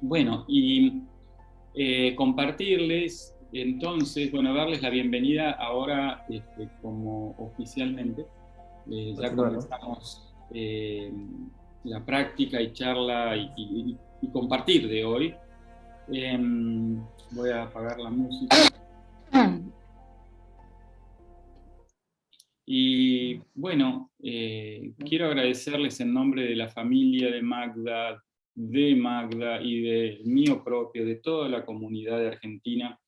Bueno, y compartirles, entonces, bueno, darles la bienvenida ahora como oficialmente. Ya Claro. comenzamos la práctica y charla y compartir de hoy. Voy a apagar la música. Y bueno, quiero agradecerles en nombre de la familia de Magda y de mío propio, de toda la comunidad de Argentina,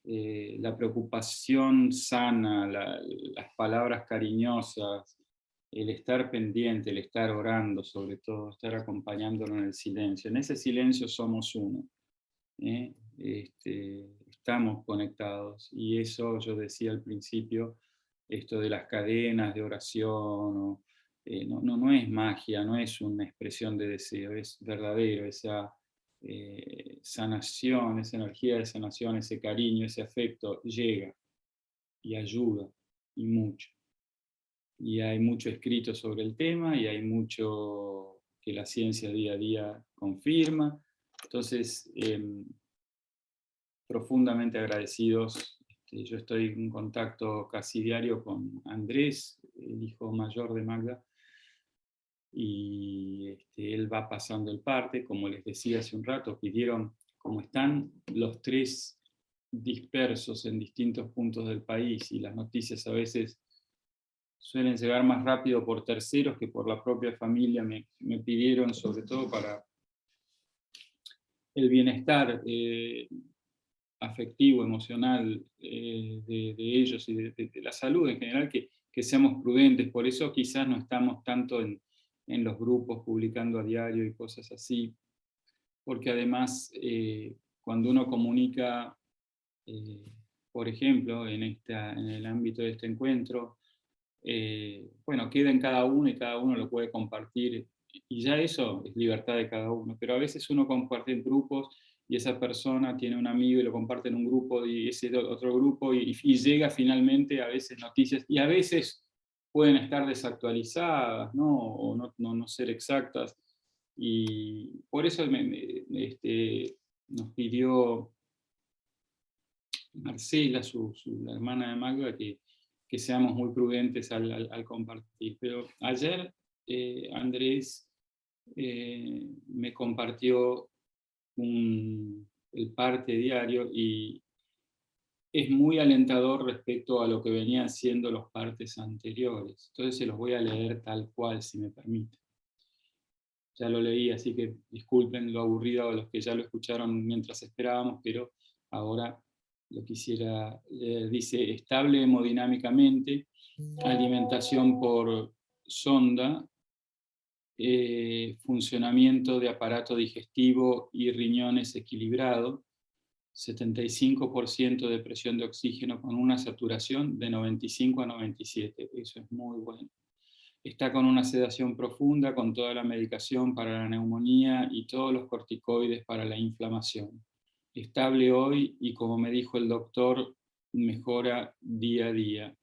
la preocupación sana, las palabras cariñosas, el estar pendiente, el estar orando sobre todo, estar acompañándolo en el silencio. En ese silencio somos uno. Estamos conectados y eso yo decía al principio, esto de las cadenas de oración, no es magia, no es una expresión de deseo, es verdadero, esa sanación, esa energía de sanación, ese cariño, ese afecto llega y ayuda y mucho. Y hay mucho escrito sobre el tema y hay mucho que la ciencia día a día confirma. Entonces, profundamente agradecidos. Yo estoy en contacto casi diario con Andrés, el hijo mayor de Magda, y él va pasando el parte, como les decía hace un rato, pidieron, como están los tres dispersos en distintos puntos del país y las noticias a veces suelen llegar más rápido por terceros que por la propia familia, me pidieron sobre todo para el bienestar afectivo, emocional de ellos y de la salud en general, que seamos prudentes. Por eso quizás no estamos tanto en los grupos publicando a diario y cosas así, porque además cuando uno comunica, eh, por ejemplo, en el ámbito de este encuentro, bueno, queda en cada uno y cada uno lo puede compartir y ya eso es libertad de cada uno, pero a veces uno comparte en grupos y esa persona tiene un amigo y lo comparte en un grupo y ese otro grupo y llega finalmente a veces noticias y a veces pueden estar desactualizadas, ¿no? O no ser exactas y por eso nos pidió Marcela, la hermana de Magda, que seamos muy prudentes al compartir. Pero ayer Andrés me compartió el parte diario y es muy alentador respecto a lo que venían siendo los partes anteriores. Entonces se los voy a leer tal cual, si me permite. Ya lo leí, así que disculpen lo aburrido a los que ya lo escucharon mientras esperábamos, pero ahora lo quisiera leer. Dice, estable hemodinámicamente, alimentación por sonda, funcionamiento de aparato digestivo y riñones equilibrado, 75% de presión de oxígeno con una saturación de 95 a 97. Eso es muy bueno. Está con una sedación profunda, con toda la medicación para la neumonía y todos los corticoides para la inflamación. Estable hoy y, como me dijo el doctor, mejora día a día.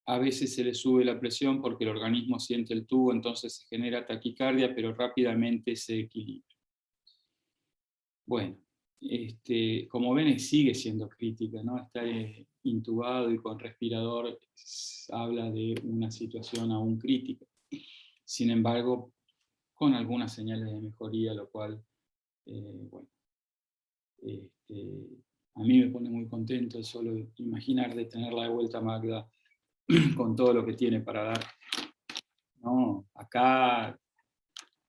A veces se le sube la presión porque el organismo siente el tubo, entonces se genera taquicardia, pero rápidamente se equilibra. Bueno, como ven, sigue siendo crítica, ¿no? Está intubado y con respirador, habla de una situación aún crítica. Sin embargo, con algunas señales de mejoría, lo cual, bueno, a mí me pone muy contento el solo imaginar de tenerla de vuelta a Magda con todo lo que tiene para dar, ¿no? Acá,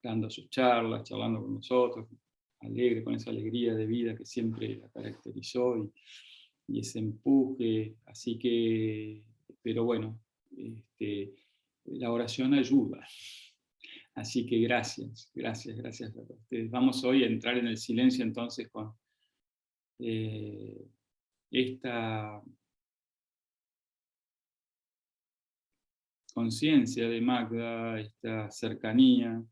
dando sus charlas, charlando con nosotros, alegre, con esa alegría de vida que siempre la caracterizó y ese empuje. Así que, pero bueno, la oración ayuda. Así que gracias, gracias, gracias a ustedes. Vamos hoy a entrar en el silencio entonces con esta conciencia de Magda, esta cercanía,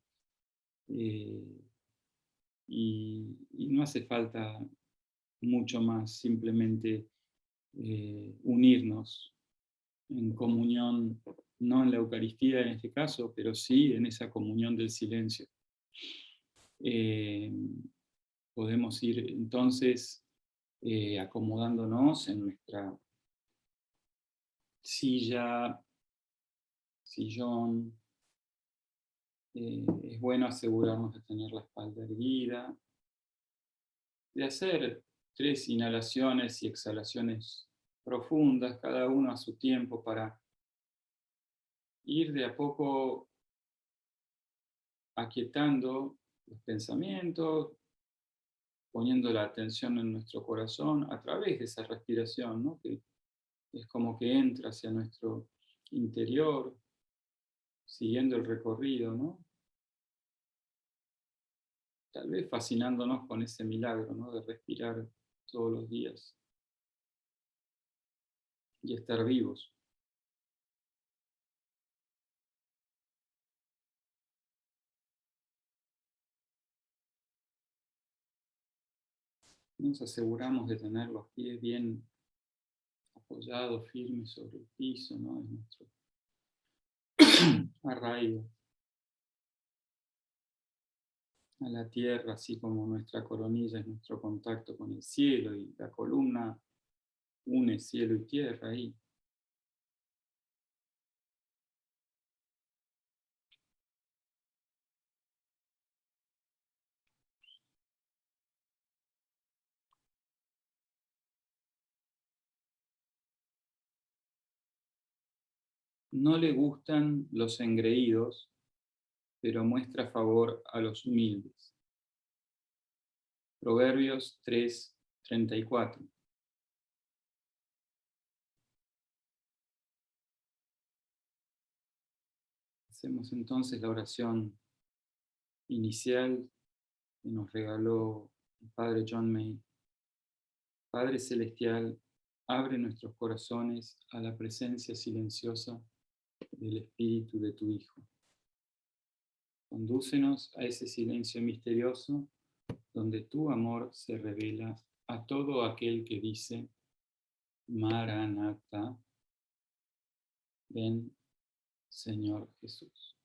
y no hace falta mucho más, simplemente unirnos en comunión, no en la Eucaristía en este caso, pero sí en esa comunión del silencio. Eh, Podemos ir entonces acomodándonos en nuestra silla, sillón. Es bueno asegurarnos de tener la espalda erguida, de hacer 3 inhalaciones y exhalaciones profundas, cada uno a su tiempo, para ir de a poco aquietando los pensamientos, poniendo la atención en nuestro corazón a través de esa respiración, ¿no? Que es como que entra hacia nuestro interior, siguiendo el recorrido, ¿no? Tal vez fascinándonos con ese milagro, ¿no? De respirar todos los días y estar vivos. Nos aseguramos de tener los pies bien apoyados, firmes sobre el piso, ¿no? En nuestro arraigo a la tierra, así como nuestra coronilla es nuestro contacto con el cielo, y la columna une cielo y tierra ahí. No le gustan los engreídos, pero muestra favor a los humildes. Proverbios 3:34. Hacemos entonces la oración inicial que nos regaló el Padre John May. Padre Celestial, abre nuestros corazones a la presencia silenciosa del Espíritu de tu Hijo. Condúcenos a ese silencio misterioso donde tu amor se revela a todo aquel que dice, Maranatha, ven, Señor Jesús.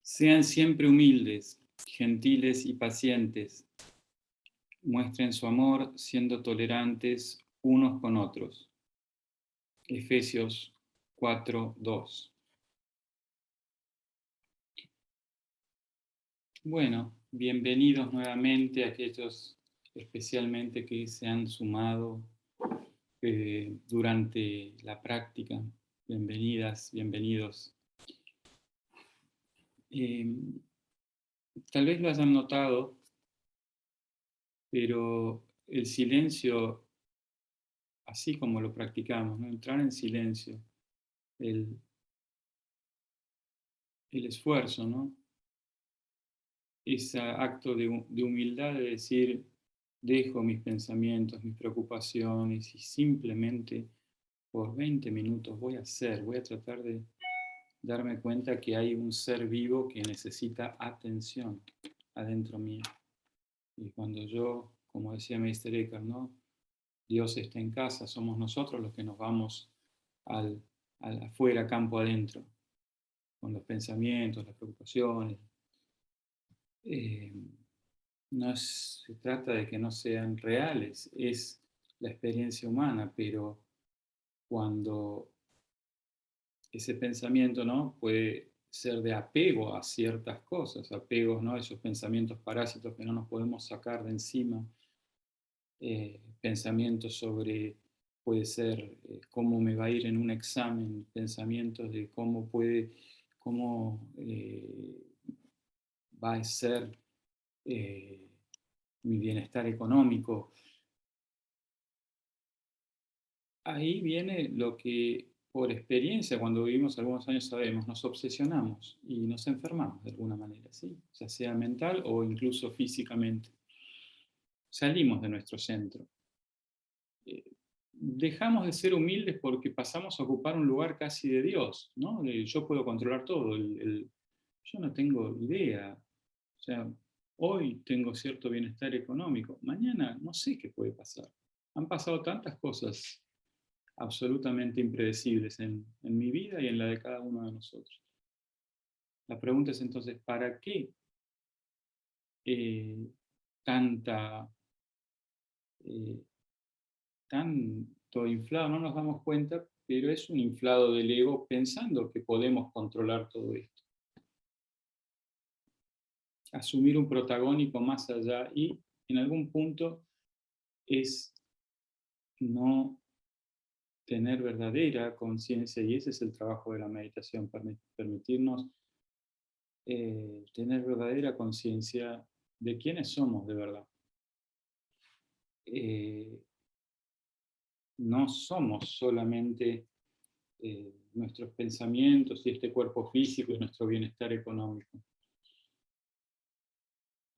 Sean siempre humildes, gentiles y pacientes. Muestren su amor siendo tolerantes unos con otros. Efesios 4:2. Bueno, bienvenidos nuevamente a aquellos especialmente que se han sumado durante la práctica. Bienvenidas, bienvenidos. Tal vez lo hayan notado, pero el silencio, así como lo practicamos, ¿no? Entrar en silencio, el esfuerzo, ¿no? Ese acto de humildad de decir, dejo mis pensamientos, mis preocupaciones y simplemente por 20 minutos voy a tratar de darme cuenta que hay un ser vivo que necesita atención adentro mío. Y cuando yo, como decía Meister Eckhart, ¿no? Dios está en casa, somos nosotros los que nos vamos al afuera, campo adentro, con los pensamientos, las preocupaciones. No se trata de que no sean reales, es la experiencia humana, pero cuando ese pensamiento, ¿no? Puede ser de apego a ciertas cosas, apegos, ¿no? Esos pensamientos parásitos que no nos podemos sacar de encima, pensamientos sobre, puede ser, cómo me va a ir en un examen, pensamientos de cómo va a ser mi bienestar económico. Ahí viene lo que por experiencia, cuando vivimos algunos años sabemos, nos obsesionamos y nos enfermamos de alguna manera, ¿sí? Ya sea mental o incluso físicamente. Salimos de nuestro centro. Dejamos de ser humildes porque pasamos a ocupar un lugar casi de Dios, ¿no? Yo puedo controlar todo, yo no tengo idea. O sea, hoy tengo cierto bienestar económico, mañana no sé qué puede pasar. Han pasado tantas cosas absolutamente impredecibles en mi vida y en la de cada uno de nosotros. La pregunta es entonces, ¿para qué eh, tanta, eh, tanto inflado? No nos damos cuenta, pero es un inflado del ego pensando que podemos controlar todo esto. Asumir un protagónico más allá y en algún punto es no tener verdadera conciencia, y ese es el trabajo de la meditación, permitirnos tener verdadera conciencia de quiénes somos de verdad. No somos solamente nuestros pensamientos y este cuerpo físico y nuestro bienestar económico.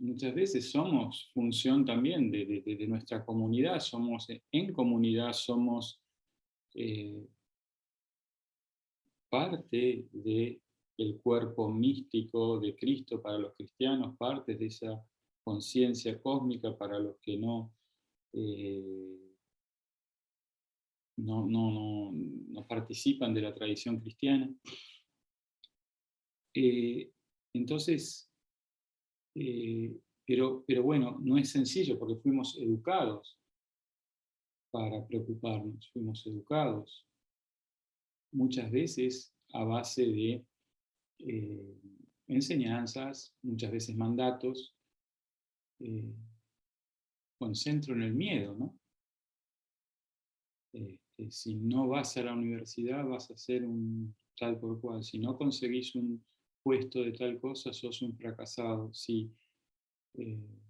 Muchas veces somos función también de nuestra comunidad, somos en comunidad, somos parte del cuerpo místico de Cristo para los cristianos, parte de esa conciencia cósmica para los que no participan de la tradición cristiana. Entonces, pero bueno, no es sencillo porque fuimos educados para preocuparnos, fuimos educados muchas veces a base de enseñanzas, muchas veces mandatos, con centro en el miedo, ¿no? Si no vas a la universidad vas a ser un tal por cual, si no conseguís un puesto de tal cosa sos un fracasado, si eh,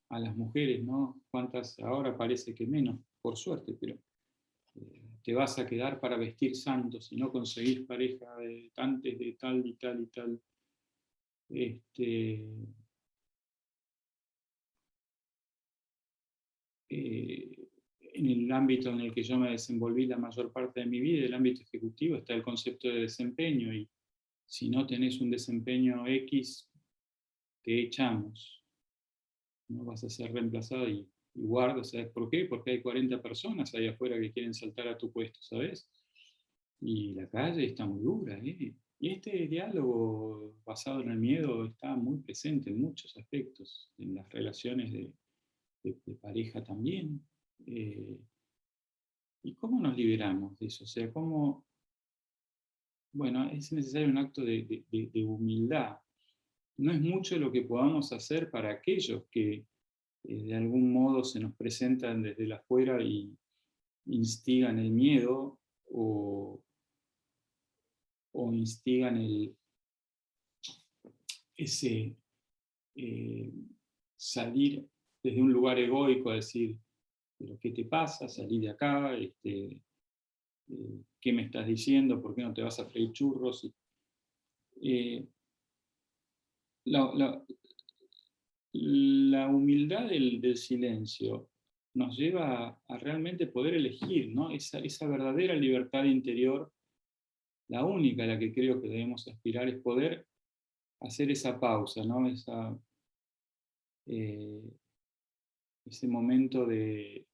a las mujeres, ¿no? ¿Cuántas ahora parece que menos, por suerte, pero te vas a quedar para vestir santos si no conseguís pareja antes de tal y tal y tal. En el ámbito en el que yo me desenvolví la mayor parte de mi vida, el ámbito ejecutivo, está el concepto de desempeño y si no tenés un desempeño X, te echamos, no vas a ser reemplazado y guarda, ¿sabes por qué? Porque hay 40 personas ahí afuera que quieren saltar a tu puesto, ¿sabes? Y la calle está muy dura, ¿eh? Y este diálogo basado en el miedo está muy presente en muchos aspectos, en las relaciones de pareja también. Eh, ¿Y cómo nos liberamos de eso? O sea, ¿cómo, bueno, es necesario un acto de humildad. No es mucho lo que podamos hacer para aquellos que de algún modo se nos presentan desde la afuera y instigan el miedo o, o instigan ese eh, salir desde un lugar egoico a decir, pero ¿qué te pasa? Salí de acá, ¿qué me estás diciendo? ¿Por qué no te vas a freír churros? Eh, la, la- la humildad del silencio nos lleva a realmente poder elegir, ¿no? Esa verdadera libertad interior, la única a la que creo que debemos aspirar, es poder hacer esa pausa, ¿no? Eh, ese momento de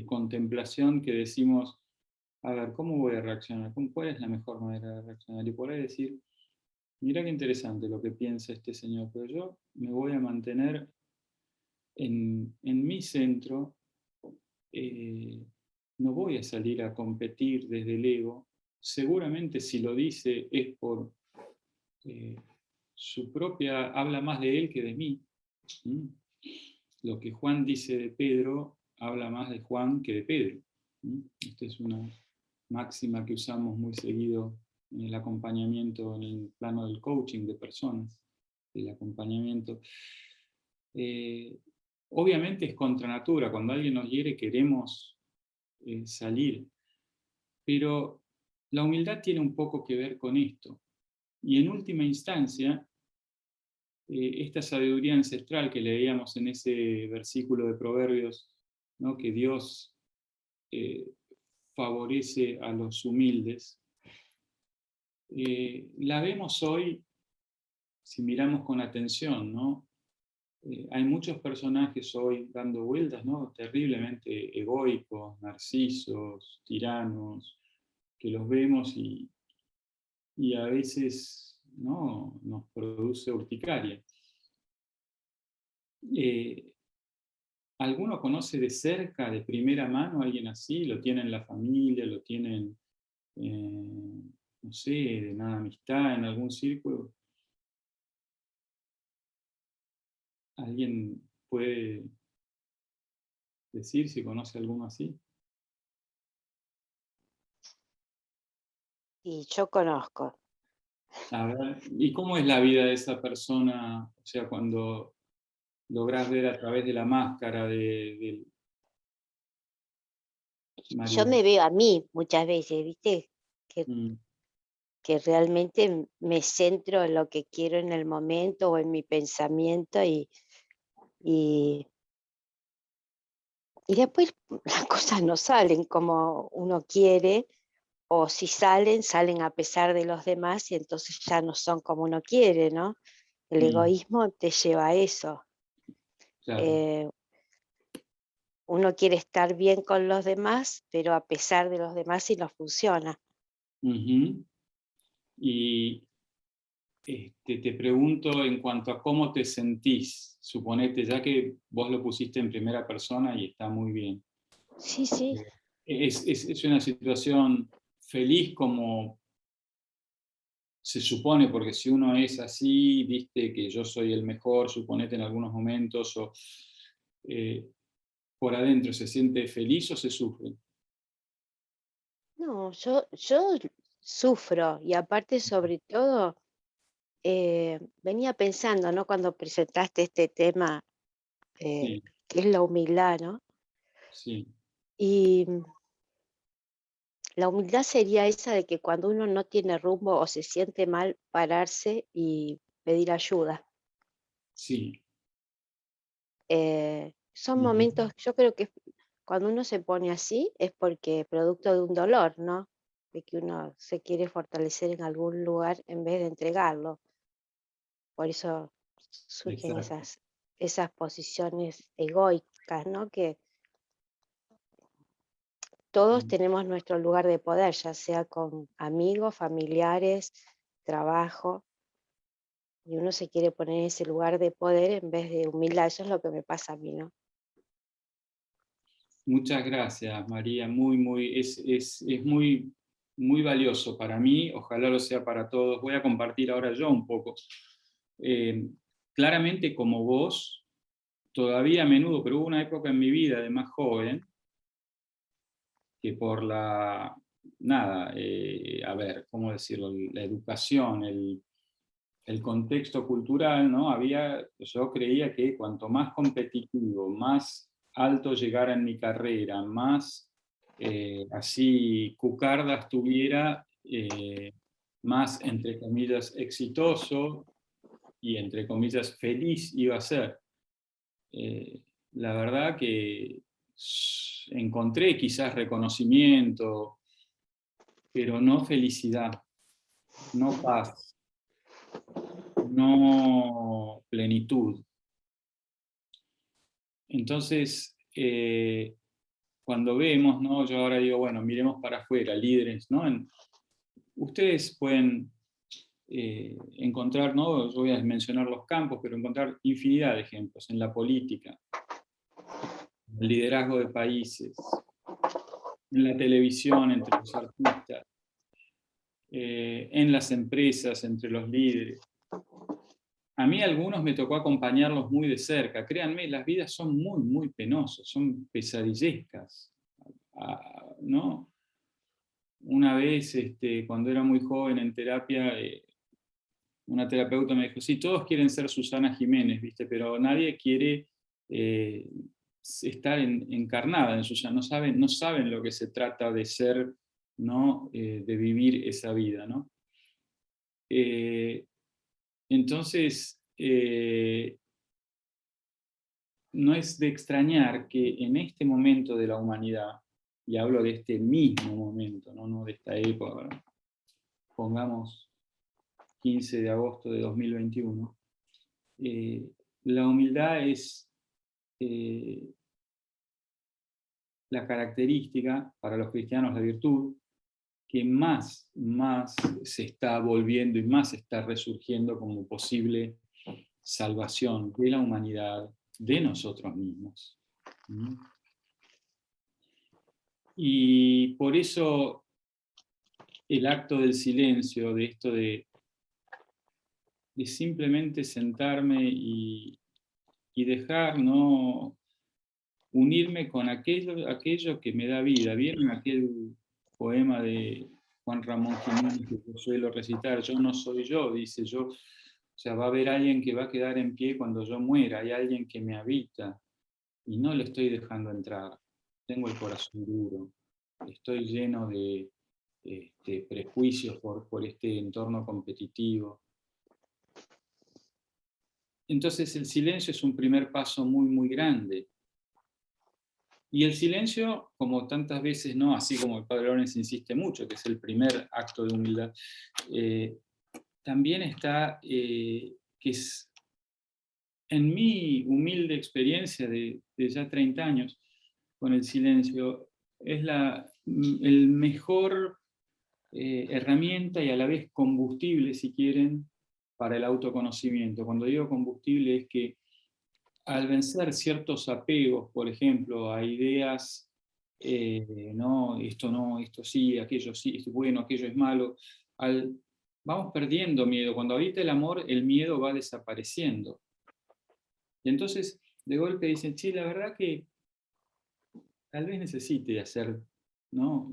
contemplación que decimos, a ver, ¿cómo voy a reaccionar? ¿Cuál es la mejor manera de reaccionar? Y por ahí decir, mira qué interesante lo que piensa este señor, pero yo me voy a mantener en mi centro, eh, no voy a salir a competir desde el ego. Seguramente si lo dice es por eh, su propia, habla más de él que de mí. ¿Mm? Lo que Juan dice de Pedro habla más de Juan que de Pedro. ¿Mm? Esta es una máxima que usamos muy seguido en el acompañamiento, en el plano del coaching de personas, el acompañamiento. Eh, Obviamente es contra natura, cuando alguien nos hiere queremos salir, pero la humildad tiene un poco que ver con esto. Y en última instancia, esta sabiduría ancestral que leíamos en ese versículo de Proverbios, ¿no? Que Dios eh, favorece a los humildes, la vemos hoy si miramos con atención, ¿no? Hay muchos personajes hoy dando vueltas, ¿no? Terriblemente egoicos, narcisos, tiranos, que los vemos y a veces, ¿no? Nos produce urticaria. Eh, ¿Alguno conoce de cerca, de primera mano, a alguien así? ¿Lo tiene en la familia? ¿Lo tienen, no sé, de una amistad, en algún círculo? ¿Alguien puede decir si conoce alguno así? Y yo conozco. A ver, ¿y cómo es la vida de esa persona? O sea, cuando lográs ver a través de la máscara de Yo María. me veo a mí muchas veces, ¿viste? Que, Mm, que realmente me centro en lo que quiero en el momento o en mi pensamiento y, y después las cosas no salen como uno quiere o si salen, salen a pesar de los demás y entonces ya no son como uno quiere, ¿no? El mm, egoísmo te lleva a eso. claro. Eh, Uno quiere estar bien con los demás, pero a pesar de los demás y no funciona. Ujú. Y te pregunto en cuanto a cómo te sentís, suponete, ya que vos lo pusiste en primera persona y está muy bien. Sí, sí. Eh, es una situación feliz como se supone, porque si uno es así, viste que yo soy el mejor, suponete en algunos momentos, o eh, por adentro se siente feliz o se sufre. No, yo sufro y aparte sobre todo venía pensando, ¿no? Cuando presentaste este tema, Sí, que es la humildad, ¿no? sí, Y la humildad sería esa de que cuando uno no tiene rumbo o se siente mal, pararse y pedir ayuda. sí. Son Ujú. momentos, yo creo que cuando uno se pone así es porque producto de un dolor, ¿no? De que uno se quiere fortalecer en algún lugar en vez de entregarlo. Por eso surgen Exacto. esas posiciones egoicas, ¿no? Que todos tenemos nuestro lugar de poder, ya sea con amigos, familiares, trabajo, y uno se quiere poner en ese lugar de poder en vez de humildad. Eso es lo que me pasa a mí, ¿no? Muchas gracias, María. Es muy, muy valioso para mí. Ojalá lo sea para todos. Voy a compartir ahora yo un poco. Eh, Claramente, como vos, todavía a menudo, pero hubo una época en mi vida de más joven, que por a ver, ¿cómo decirlo? La educación, el contexto cultural, ¿no? Yo creía que cuanto más competitivo, más alto llegara en mi carrera, más así cucardas tuviera, más, entre comillas, exitoso y, entre comillas, feliz iba a ser. La verdad que encontré quizás reconocimiento, pero no felicidad, no paz, no plenitud. Entonces, cuando vemos, ¿no? Yo ahora digo, bueno, miremos para afuera, líderes, ¿no? Ustedes pueden encontrar, ¿no? Yo voy a mencionar los campos, pero encontrar infinidad de ejemplos en la política, en el liderazgo de países, en la televisión, entre los artistas, en las empresas, entre los líderes. A mí algunos me tocó acompañarlos muy de cerca. Créanme, las vidas son muy, muy penosas, son pesadillescas, ¿no? Una vez, cuando era muy joven en terapia, una terapeuta me dijo, sí, todos quieren ser Susana Jiménez, ¿viste? Pero nadie quiere eh, estar encarnada en Susana, no saben lo que se trata de ser, ¿no? De vivir esa vida, ¿no? Entonces, no es de extrañar que en este momento de la humanidad, y hablo de este mismo momento, no de esta época, ¿verdad? Pongamos 15 de agosto de 2021, la humildad es la característica, para los cristianos la virtud, que más se está volviendo y más está resurgiendo como posible salvación de la humanidad, de nosotros mismos. ¿Mm? Y por eso el acto del silencio, de esto de simplemente sentarme y dejar, ¿no? Unirme con aquello que me da vida. ¿Vieron aquel poema de Juan Ramón Jiménez que yo suelo recitar? Yo no soy yo, dice yo. O sea, va a haber alguien que va a quedar en pie cuando yo muera, hay alguien que me habita y no le estoy dejando entrar. Tengo el corazón duro, estoy lleno de prejuicios por este entorno competitivo. Entonces el silencio es un primer paso muy, muy grande. Y el silencio, como tantas veces, ¿no? Así como el padre Lorenz insiste mucho, que es el primer acto de humildad, también está, que es, en mi humilde experiencia de ya 30 años con el silencio, es el mejor herramienta y a la vez combustible, si quieren, para el autoconocimiento. Cuando digo combustible es que al vencer ciertos apegos, por ejemplo, a ideas, no, esto sí, aquello sí, esto es bueno, aquello es malo, vamos perdiendo miedo. Cuando habita el amor, el miedo va desapareciendo. Y entonces, de golpe dicen, sí, la verdad que tal vez necesite hacer, ¿no?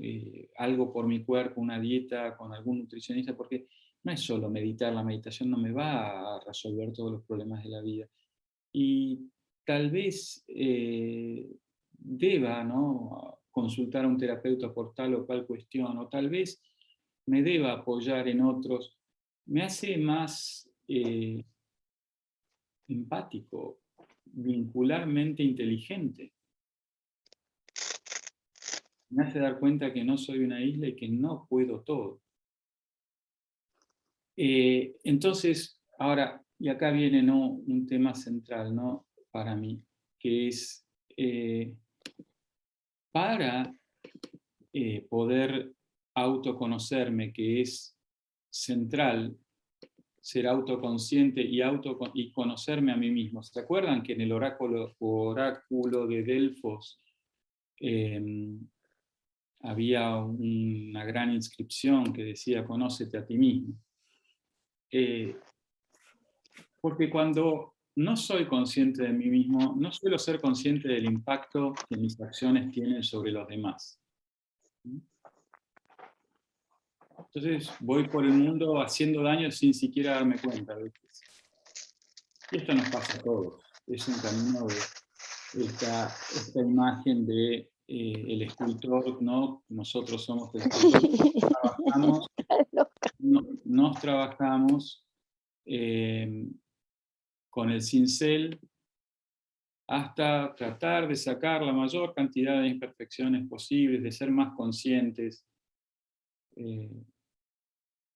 Algo por mi cuerpo, una dieta con algún nutricionista, porque no es solo meditar, la meditación no me va a resolver todos los problemas de la vida. Y tal vez deba, ¿no? Consultar a un terapeuta por tal o cual cuestión, o tal vez me deba apoyar en otros. Me hace más empático, vincularmente inteligente. Me hace dar cuenta que no soy una isla y que no puedo todo. Entonces, ahora, y acá viene, ¿no? Un tema central, ¿no? Para mí, que es para poder autoconocerme, que es central, ser autoconsciente y conocerme a mí mismo. ¿Se acuerdan que en el oráculo de Delfos había una gran inscripción que decía, conócete a ti mismo? Porque cuando no soy consciente de mí mismo, no suelo ser consciente del impacto que mis acciones tienen sobre los demás. Entonces voy por el mundo haciendo daño sin siquiera darme cuenta a veces. Y esto nos pasa a todos. Es un camino de esta imagen de el escultor, ¿no? Nosotros somos el escultor. Nos trabajamos con el cincel hasta tratar de sacar la mayor cantidad de imperfecciones posibles, de ser más conscientes, de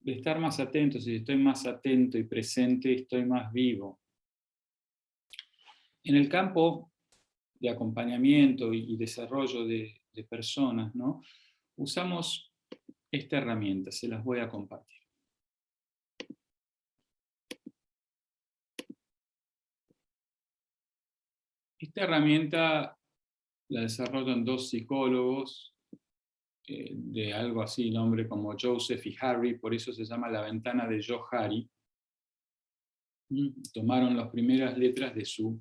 estar más atentos. Si estoy más atento y presente, estoy más vivo. En el campo de acompañamiento y desarrollo de personas, ¿no? Usamos esta herramienta, se las voy a compartir. Esta herramienta la desarrollan dos psicólogos de algo así, nombre como Joseph y Harry, por eso se llama la ventana de Johari. Tomaron las primeras letras de sus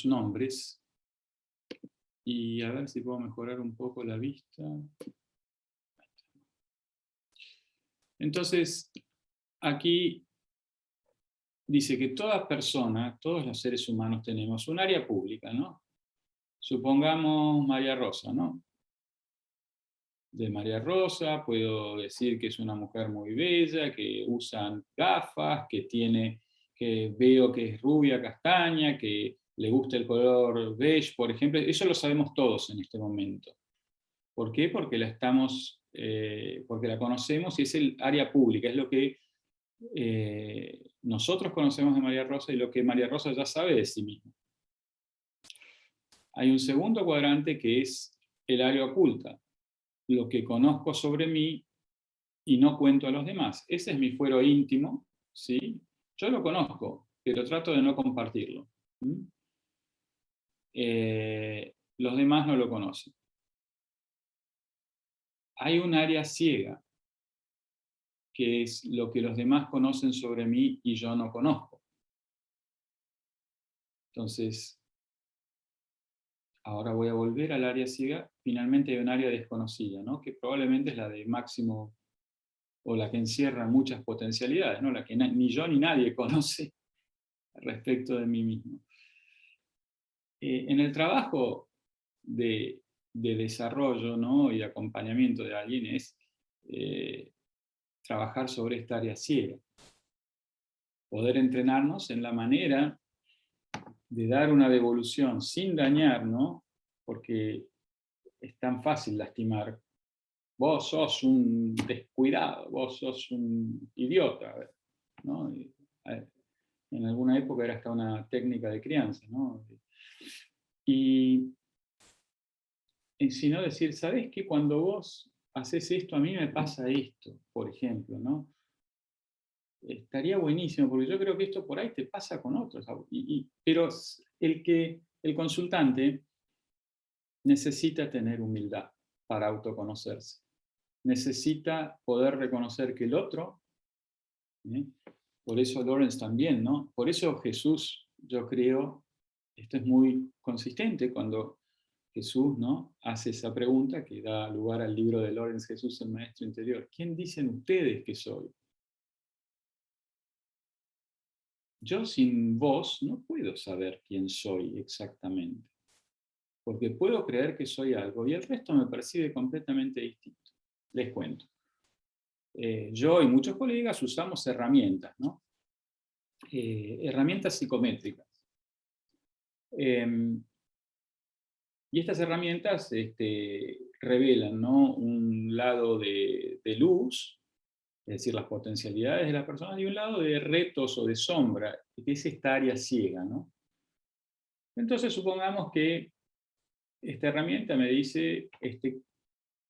nombres. Y a ver si puedo mejorar un poco la vista. Entonces, aquí dice que toda persona, todos los seres humanos tenemos un área pública, ¿no? Supongamos María Rosa, ¿no? De María Rosa puedo decir que es una mujer muy bella, que usa gafas, que veo que es rubia, castaña, que le gusta el color beige, por ejemplo. Eso lo sabemos todos en este momento. ¿Por qué? Porque porque la conocemos y es el área pública, es lo que nosotros conocemos de María Rosa y lo que María Rosa ya sabe de sí misma. Hay un segundo cuadrante que es el área oculta, lo que conozco sobre mí y no cuento a los demás. Ese es mi fuero íntimo, ¿sí? Yo lo conozco, pero trato de no compartirlo. Los demás no lo conocen. Hay un área ciega, que es lo que los demás conocen sobre mí y yo no conozco. Entonces, ahora voy a volver al área ciega. Finalmente hay un área desconocida, ¿no? Que probablemente es la de máximo, o la que encierra muchas potencialidades, ¿no? La que ni yo ni nadie conoce respecto de mí mismo. En el trabajo de desarrollo, ¿no? Y acompañamiento de alguien es trabajar sobre esta área ciega. Poder entrenarnos en la manera de dar una devolución sin dañar, ¿no? Porque es tan fácil lastimar. Vos sos un descuidado, vos sos un idiota, ¿no? En alguna época era hasta una técnica de crianza, ¿no? Y sino decir, ¿sabés qué? Cuando vos haces esto, a mí me pasa esto, por ejemplo, ¿no? Estaría buenísimo, porque yo creo que esto por ahí te pasa con otros. Pero el consultante necesita tener humildad para autoconocerse. Necesita poder reconocer que el otro, ¿eh? Por eso Lawrence también, ¿no? Por eso Jesús, yo creo, esto es muy consistente cuando Jesús, ¿no? Hace esa pregunta que da lugar al libro de Lawrence, Jesús, el Maestro Interior. ¿Quién dicen ustedes que soy? Yo sin vos no puedo saber quién soy exactamente, porque puedo creer que soy algo y el resto me percibe completamente distinto. Les cuento. Yo y muchos colegas usamos herramientas, ¿no? Herramientas psicométricas. Y estas herramientas revelan, ¿no? Un lado de luz, es decir, las potencialidades de las personas, y un lado de retos o de sombra, que es esta área ciega, ¿no? Entonces supongamos que esta herramienta me dice, este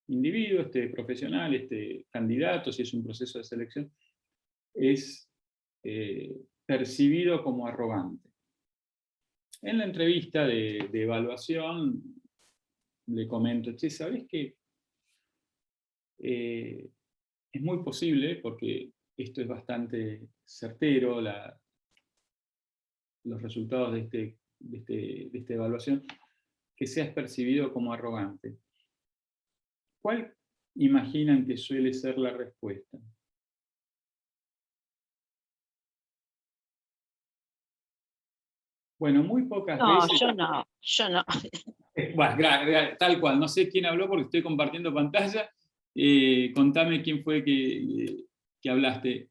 individuo, este profesional, este candidato, si es un proceso de selección, es percibido como arrogante. En la entrevista de evaluación le comento, che, ¿sabés qué? Es muy posible, porque esto es bastante certero, los resultados de esta evaluación, que seas percibido como arrogante. ¿Cuál imaginan que suele ser la respuesta? Bueno, muy pocas No, veces. yo no. Bueno, tal cual, no sé quién habló porque estoy compartiendo pantalla. Contame quién fue que hablaste.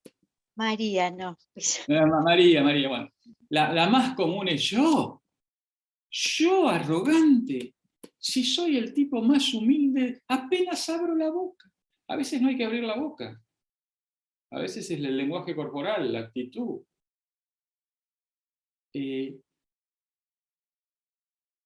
María, no. María, bueno. La más común es yo arrogante. Si soy el tipo más humilde, apenas abro la boca. A veces no hay que abrir la boca. A veces es el lenguaje corporal, la actitud.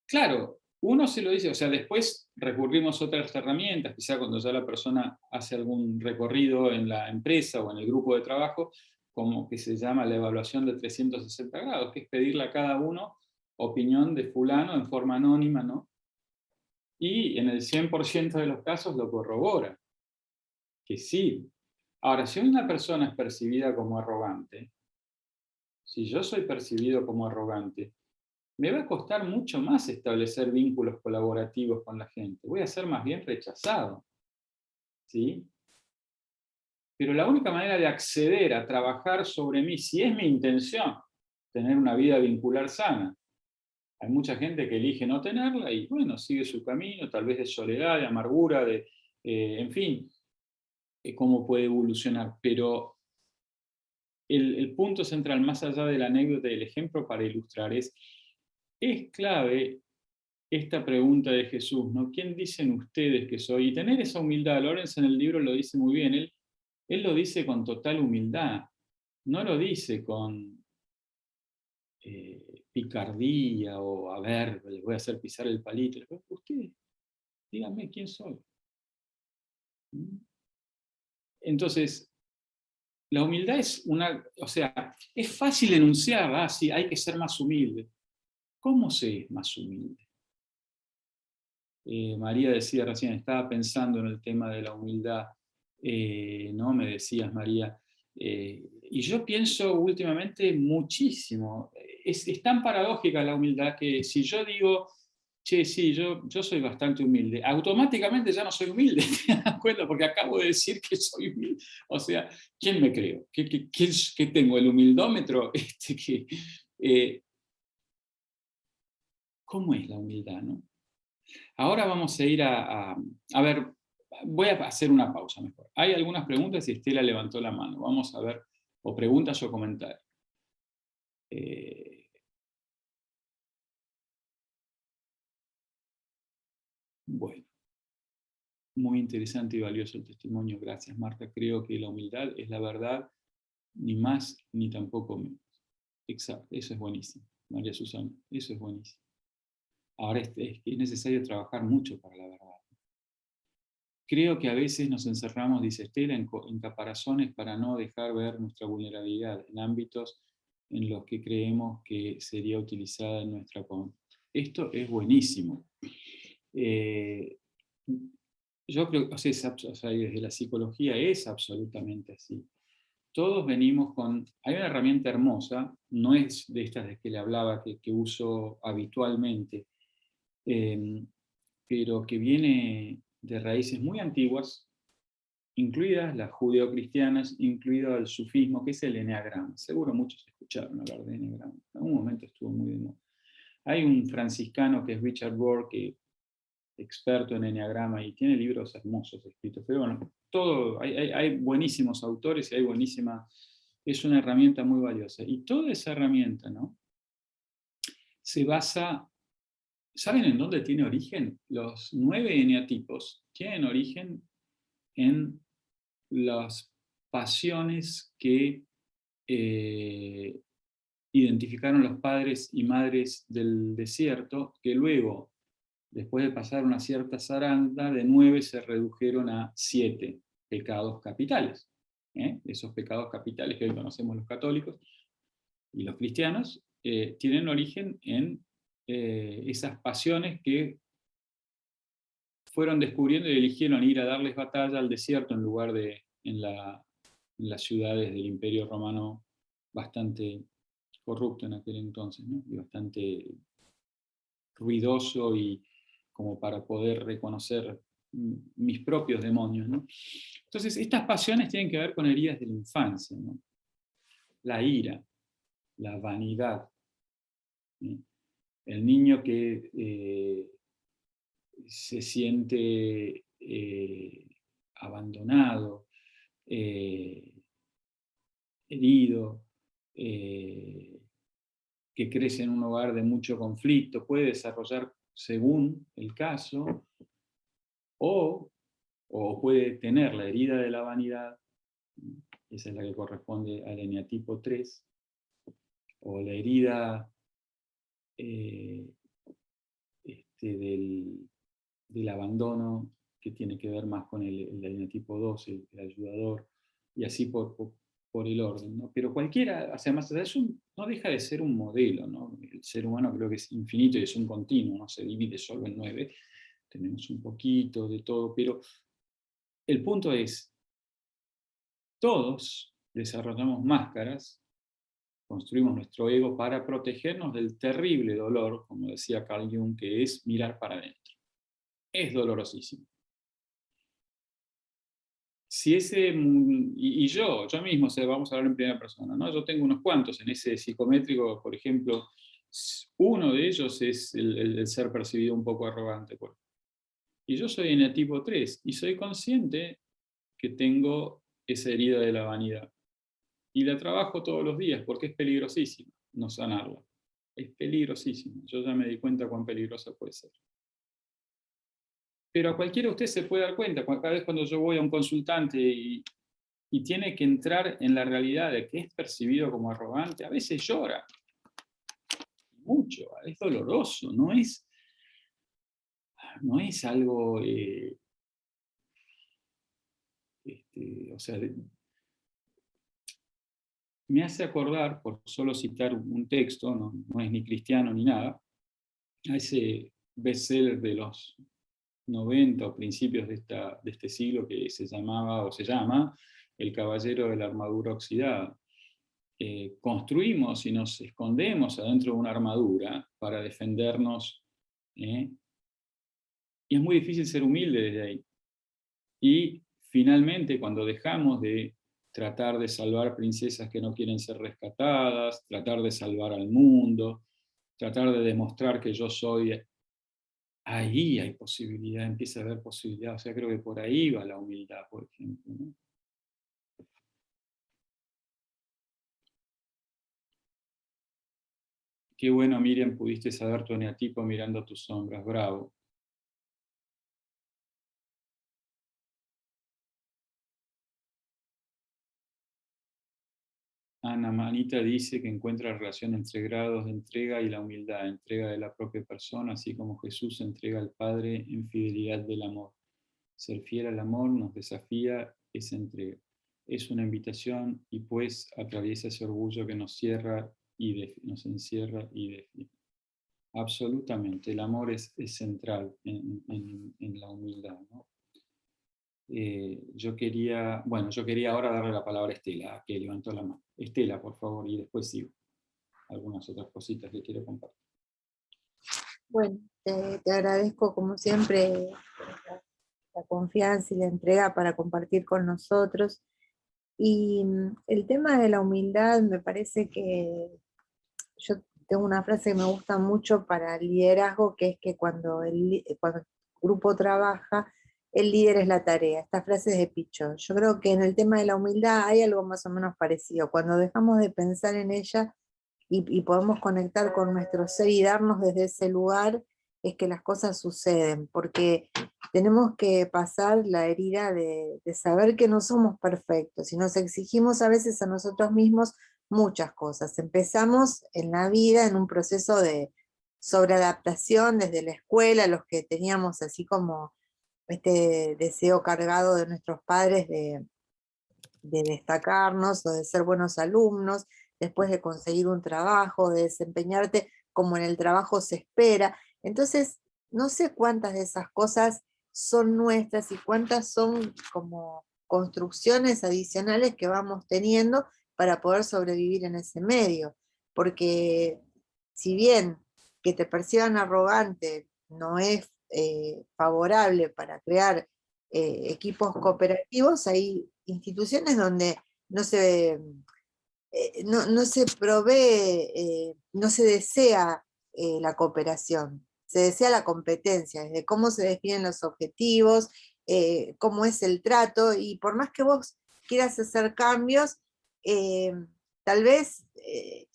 Claro, uno se lo dice, o sea, después recurrimos a otras herramientas, quizá cuando ya la persona hace algún recorrido en la empresa o en el grupo de trabajo, como que se llama la evaluación de 360 grados, que es pedirle a cada uno opinión de fulano en forma anónima, ¿no? Y en el 100% de los casos lo corrobora, que sí. Ahora, si una persona es percibida como arrogante, si yo soy percibido como arrogante, me va a costar mucho más establecer vínculos colaborativos con la gente. Voy a ser más bien rechazado, ¿sí? Pero la única manera de acceder a trabajar sobre mí, si es mi intención, tener una vida vincular sana, hay mucha gente que elige no tenerla y, bueno, sigue su camino, tal vez de soledad, de amargura, en fin, cómo puede evolucionar. Pero el punto central, más allá de la anécdota y el ejemplo para ilustrar, es clave esta pregunta de Jesús, ¿no? ¿Quién dicen ustedes que soy? Y tener esa humildad, Lorenz en el libro lo dice muy bien, él lo dice con total humildad, no lo dice con picardía o, a ver, les voy a hacer pisar el palito. Ustedes, díganme quién soy. ¿Mm? Entonces, la humildad es o sea, es fácil enunciar, sí, hay que ser más humilde. ¿Cómo se es más humilde? María decía recién, estaba pensando en el tema de la humildad, ¿no? Me decías, María. Y yo pienso últimamente muchísimo. Es tan paradójica la humildad que si yo digo, che, sí, yo soy bastante humilde, automáticamente ya no soy humilde, ¿te das cuenta? Porque acabo de decir que soy humilde. O sea, ¿quién me creo? ¿Qué tengo? ¿El humildómetro? Eh, ¿Cómo es la humildad, no? Ahora vamos a ir a ver, voy a hacer una pausa mejor. Hay algunas preguntas y Estela levantó la mano. Vamos a ver, o preguntas o comentarios. Bueno, muy interesante y valioso el testimonio. Gracias, Marta. Creo que la humildad es la verdad, ni más ni tampoco menos. Exacto, eso es buenísimo. María Susana, eso es buenísimo. Ahora es necesario trabajar mucho para la verdad. Creo que a veces nos encerramos, dice Estela, en caparazones para no dejar ver nuestra vulnerabilidad en ámbitos en los que creemos que sería utilizada en nuestra contra. Esto es buenísimo. Yo creo que desde la psicología es absolutamente así. Todos venimos con... Hay una herramienta hermosa, no es de estas de que le hablaba, que uso habitualmente, pero que viene de raíces muy antiguas, incluidas las judeocristianas, incluido el sufismo, que es el eneagrama. Seguro muchos escucharon hablar de eneagrama. En algún momento estuvo muy de moda. Hay un franciscano que es Richard Rohr, que experto en eneagrama y tiene libros hermosos escritos. Pero bueno, hay buenísimos autores y hay buenísima... Es una herramienta muy valiosa. Y toda esa herramienta, ¿no? Se basa... ¿Saben en dónde tiene origen? Los 9 eneatipos tienen origen en las pasiones que identificaron los padres y madres del desierto, que luego después de pasar una cierta zaranda, de 9 se redujeron a 7 pecados capitales. Esos pecados capitales que hoy conocemos los católicos y los cristianos, tienen origen en esas pasiones que fueron descubriendo y eligieron ir a darles batalla al desierto en lugar de en las ciudades del Imperio Romano, bastante corrupto en aquel entonces, ¿no? Y bastante ruidoso, y como para poder reconocer mis propios demonios, ¿no? Entonces, estas pasiones tienen que ver con heridas de la infancia, ¿no? La ira, la vanidad, ¿sí? El niño que se siente abandonado, herido, que crece en un hogar de mucho conflicto, puede desarrollar, según el caso, o puede tener la herida de la vanidad, esa es la que corresponde al eneatipo 3, o la herida del abandono, que tiene que ver más con el eneatipo 2, el ayudador, y así por el orden, ¿no? Pero cualquiera, o sea, más allá de eso, no deja de ser un modelo, ¿no? El ser humano creo que es infinito y es un continuo, no se divide solo en 9, tenemos un poquito de todo, pero el punto es, todos desarrollamos máscaras, construimos nuestro ego para protegernos del terrible dolor, como decía Carl Jung, que es mirar para adentro. Es dolorosísimo. Si ese, y yo mismo, o sea, vamos a hablar en primera persona, ¿no? Yo tengo unos cuantos en ese psicométrico, por ejemplo, uno de ellos es el ser percibido un poco arrogante. Y yo soy eneatipo 3, y soy consciente que tengo esa herida de la vanidad. Y la trabajo todos los días, porque es peligrosísimo no sanarla. Es peligrosísimo. Yo ya me di cuenta cuán peligrosa puede ser. Pero a cualquiera de ustedes se puede dar cuenta, cada vez cuando yo voy a un consultante y tiene que entrar en la realidad de que es percibido como arrogante, a veces llora. Mucho, es doloroso, no es algo, o sea, me hace acordar, por solo citar un texto, no es ni cristiano ni nada, a ese bestseller de los 90 o principios de este siglo, que se llamaba o se llama El caballero de la armadura oxidada. Construimos y nos escondemos adentro de una armadura para defendernos, y es muy difícil ser humilde desde ahí. Y finalmente, cuando dejamos de tratar de salvar princesas que no quieren ser rescatadas, tratar de salvar al mundo, tratar de demostrar que yo soy, ahí hay posibilidad, empieza a haber posibilidad. O sea, creo que por ahí va la humildad, por ejemplo, ¿no? Qué bueno, Miriam, pudiste saber tu eneatipo mirando tus sombras. Bravo. Ana Manita dice que encuentra relación entre grados de entrega y la humildad, entrega de la propia persona, así como Jesús entrega al Padre en fidelidad del amor. Ser fiel al amor nos desafía esa entrega. Es una invitación y pues atraviesa ese orgullo que nos cierra y nos encierra y define. Absolutamente, el amor es central en la humildad, ¿no? Yo quería ahora darle la palabra a Estela, que levantó la mano. Estela, por favor, y después sigo. Algunas otras cositas que quiero compartir. Bueno, te agradezco como siempre la confianza y la entrega para compartir con nosotros. Y el tema de la humildad me parece que yo tengo una frase que me gusta mucho para el liderazgo, que es que cuando el grupo trabaja, el líder es la tarea. Esta frase es de Pichot. Yo creo que en el tema de la humildad hay algo más o menos parecido. Cuando dejamos de pensar en ella y podemos conectar con nuestro ser y darnos desde ese lugar, es que las cosas suceden, porque tenemos que pasar la herida de saber que no somos perfectos y nos exigimos a veces a nosotros mismos muchas cosas. Empezamos en la vida en un proceso de sobreadaptación desde la escuela, los que teníamos así como este deseo cargado de nuestros padres de destacarnos o de ser buenos alumnos, después de conseguir un trabajo, de desempeñarte como en el trabajo se espera. Entonces, no sé cuántas de esas cosas son nuestras y cuántas son como construcciones adicionales que vamos teniendo para poder sobrevivir en ese medio. Porque si bien que te perciban arrogante no es favorable para crear equipos cooperativos, hay instituciones donde no se, no se provee, no se desea la cooperación, se desea la competencia, desde cómo se definen los objetivos, cómo es el trato, y por más que vos quieras hacer cambios, tal vez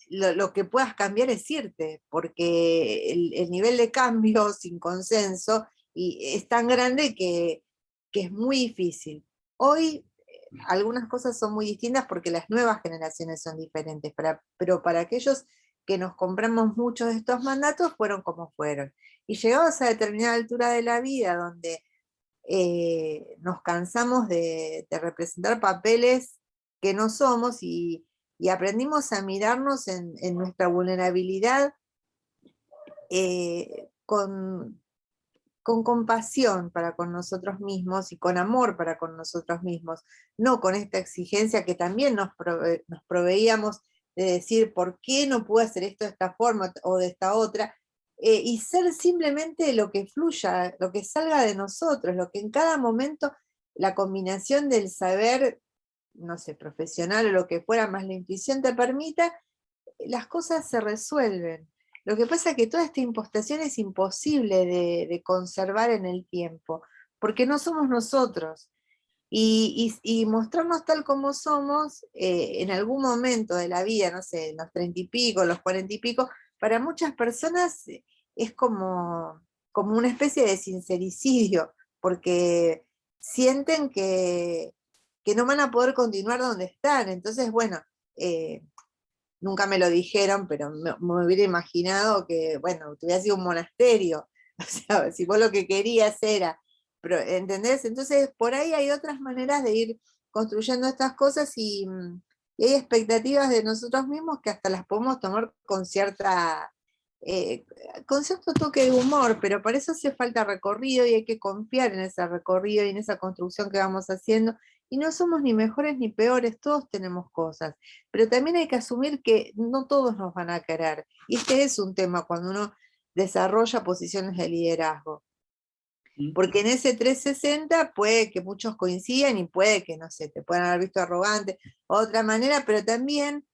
lo que puedas cambiar es irte, porque el nivel de cambio sin consenso es tan grande que es muy difícil. Hoy algunas cosas son muy distintas porque las nuevas generaciones son diferentes, pero para aquellos que nos compramos muchos de estos mandatos fueron como fueron. Y llegados a determinada altura de la vida, donde nos cansamos de representar papeles que no somos y aprendimos a mirarnos en nuestra vulnerabilidad con compasión para con nosotros mismos y con amor para con nosotros mismos, no con esta exigencia que también nos proveíamos de decir por qué no puedo hacer esto de esta forma o de esta otra, y ser simplemente lo que fluya, lo que salga de nosotros, lo que en cada momento la combinación del saber, no sé, profesional o lo que fuera, más la intuición te permita, las cosas se resuelven. Lo que pasa es que toda esta impostación es imposible de conservar en el tiempo, porque no somos nosotros. Y mostrarnos tal como somos, en algún momento de la vida, no sé, en los 30 y pico, los 40 y pico, para muchas personas es como una especie de sincericidio, porque sienten que no van a poder continuar donde están. Entonces, bueno, nunca me lo dijeron, pero me hubiera imaginado que, bueno, te hubiera sido un monasterio. O sea, si vos lo que querías era, pero, ¿entendés? Entonces, por ahí hay otras maneras de ir construyendo estas cosas y hay expectativas de nosotros mismos que hasta las podemos tomar eh, con cierto toque de humor, pero para eso hace falta recorrido y hay que confiar en ese recorrido y en esa construcción que vamos haciendo. Y no somos ni mejores ni peores, todos tenemos cosas, pero también hay que asumir que no todos nos van a querer. Y este es un tema cuando uno desarrolla posiciones de liderazgo. Porque en ese 360 puede que muchos coincidan y puede que, no sé, te puedan haber visto arrogante o de otra manera, pero también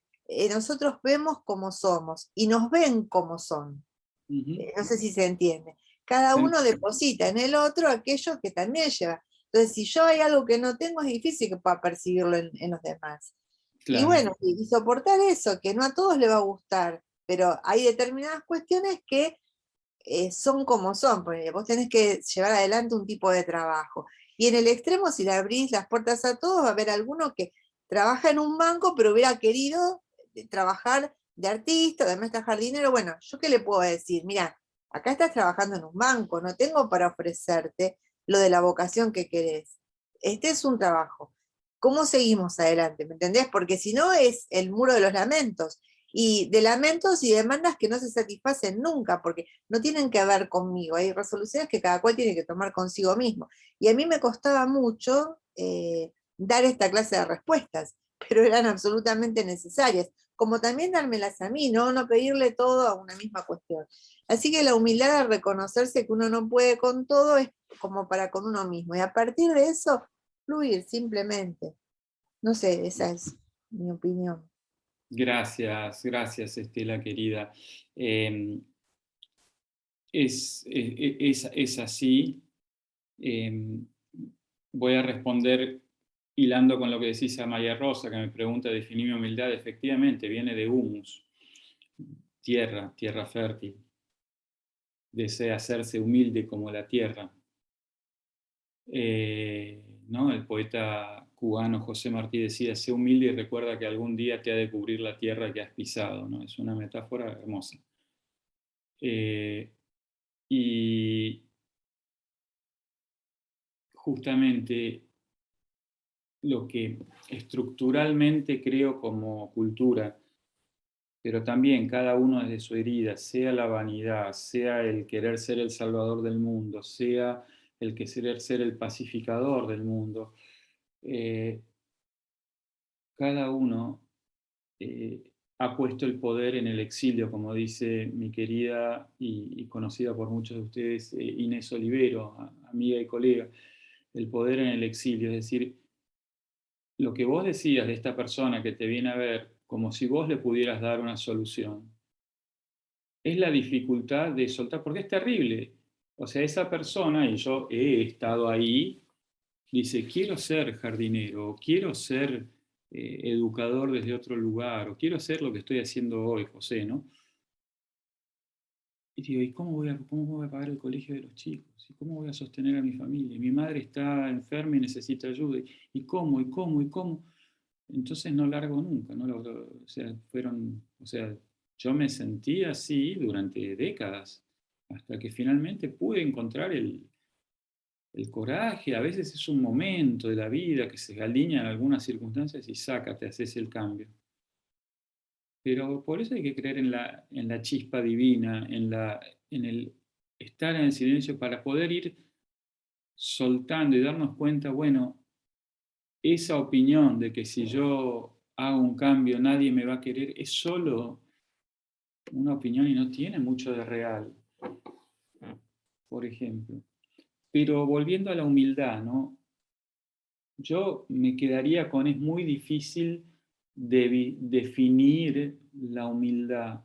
nosotros vemos como somos y nos ven como son. No sé si se entiende. Cada uno deposita en el otro aquello que también lleva. Entonces, si yo hay algo que no tengo, es difícil que pueda percibirlo en los demás. Claro. Y bueno, y soportar eso, que no a todos les va a gustar, pero hay determinadas cuestiones que son como son, porque vos tenés que llevar adelante un tipo de trabajo. Y en el extremo, si le abrís las puertas a todos, va a haber alguno que trabaja en un banco, pero hubiera querido trabajar de artista, además de jardinero. Bueno, ¿yo qué le puedo decir? Mira, acá estás trabajando en un banco, no tengo para ofrecerte lo de la vocación que querés. Este es un trabajo. ¿Cómo seguimos adelante? ¿Me entendés? Porque si no es el muro de los lamentos. Y de lamentos y demandas que no se satisfacen nunca, porque no tienen que ver conmigo. Hay resoluciones que cada cual tiene que tomar consigo mismo. Y a mí me costaba mucho dar esta clase de respuestas, pero eran absolutamente necesarias. Como también dármelas a mí, no pedirle todo a una misma cuestión. Así que la humildad de reconocerse que uno no puede con todo es como para con uno mismo. Y a partir de eso, fluir simplemente. No sé, esa es mi opinión. Gracias, gracias, Estela, querida. Es así. Voy a responder hilando con lo que decís a María Rosa, que me pregunta, definir mi humildad. Efectivamente, viene de humus, tierra fértil. Desea hacerse humilde como la tierra. ¿No? El poeta cubano José Martí decía, sé humilde y recuerda que algún día te ha de cubrir la tierra que has pisado, ¿no? Es una metáfora hermosa. Y justamente lo que estructuralmente creo como cultura, pero también cada uno desde su herida, sea la vanidad, sea el querer ser el salvador del mundo, sea el querer ser el pacificador del mundo, eh, cada uno ha puesto el poder en el exilio, como dice mi querida y conocida por muchos de ustedes, Inés Olivero, amiga y colega, el poder en el exilio, es decir, lo que vos decías de esta persona que te viene a ver como si vos le pudieras dar una solución, es la dificultad de soltar, porque es terrible. O sea, esa persona, y yo he estado ahí, dice, quiero ser jardinero, o quiero ser educador desde otro lugar, o quiero hacer lo que estoy haciendo hoy, José, ¿no? Y digo, ¿y cómo voy a pagar el colegio de los chicos? ¿Y cómo voy a sostener a mi familia? Mi madre está enferma y necesita ayuda. ¿Y cómo? ¿Y cómo? ¿Y cómo? Entonces no largo nunca, ¿no? O sea, yo me sentí así durante décadas, hasta que finalmente pude encontrar el coraje. A veces es un momento de la vida que se alinea en algunas circunstancias y sácate, haces el cambio. Pero por eso hay que creer en la chispa divina, en el estar en el silencio para poder ir soltando y darnos cuenta, bueno, esa opinión de que si yo hago un cambio nadie me va a querer es solo una opinión y no tiene mucho de real, por ejemplo. Pero volviendo a la humildad, ¿no? Yo me quedaría con, es muy difícil definir la humildad,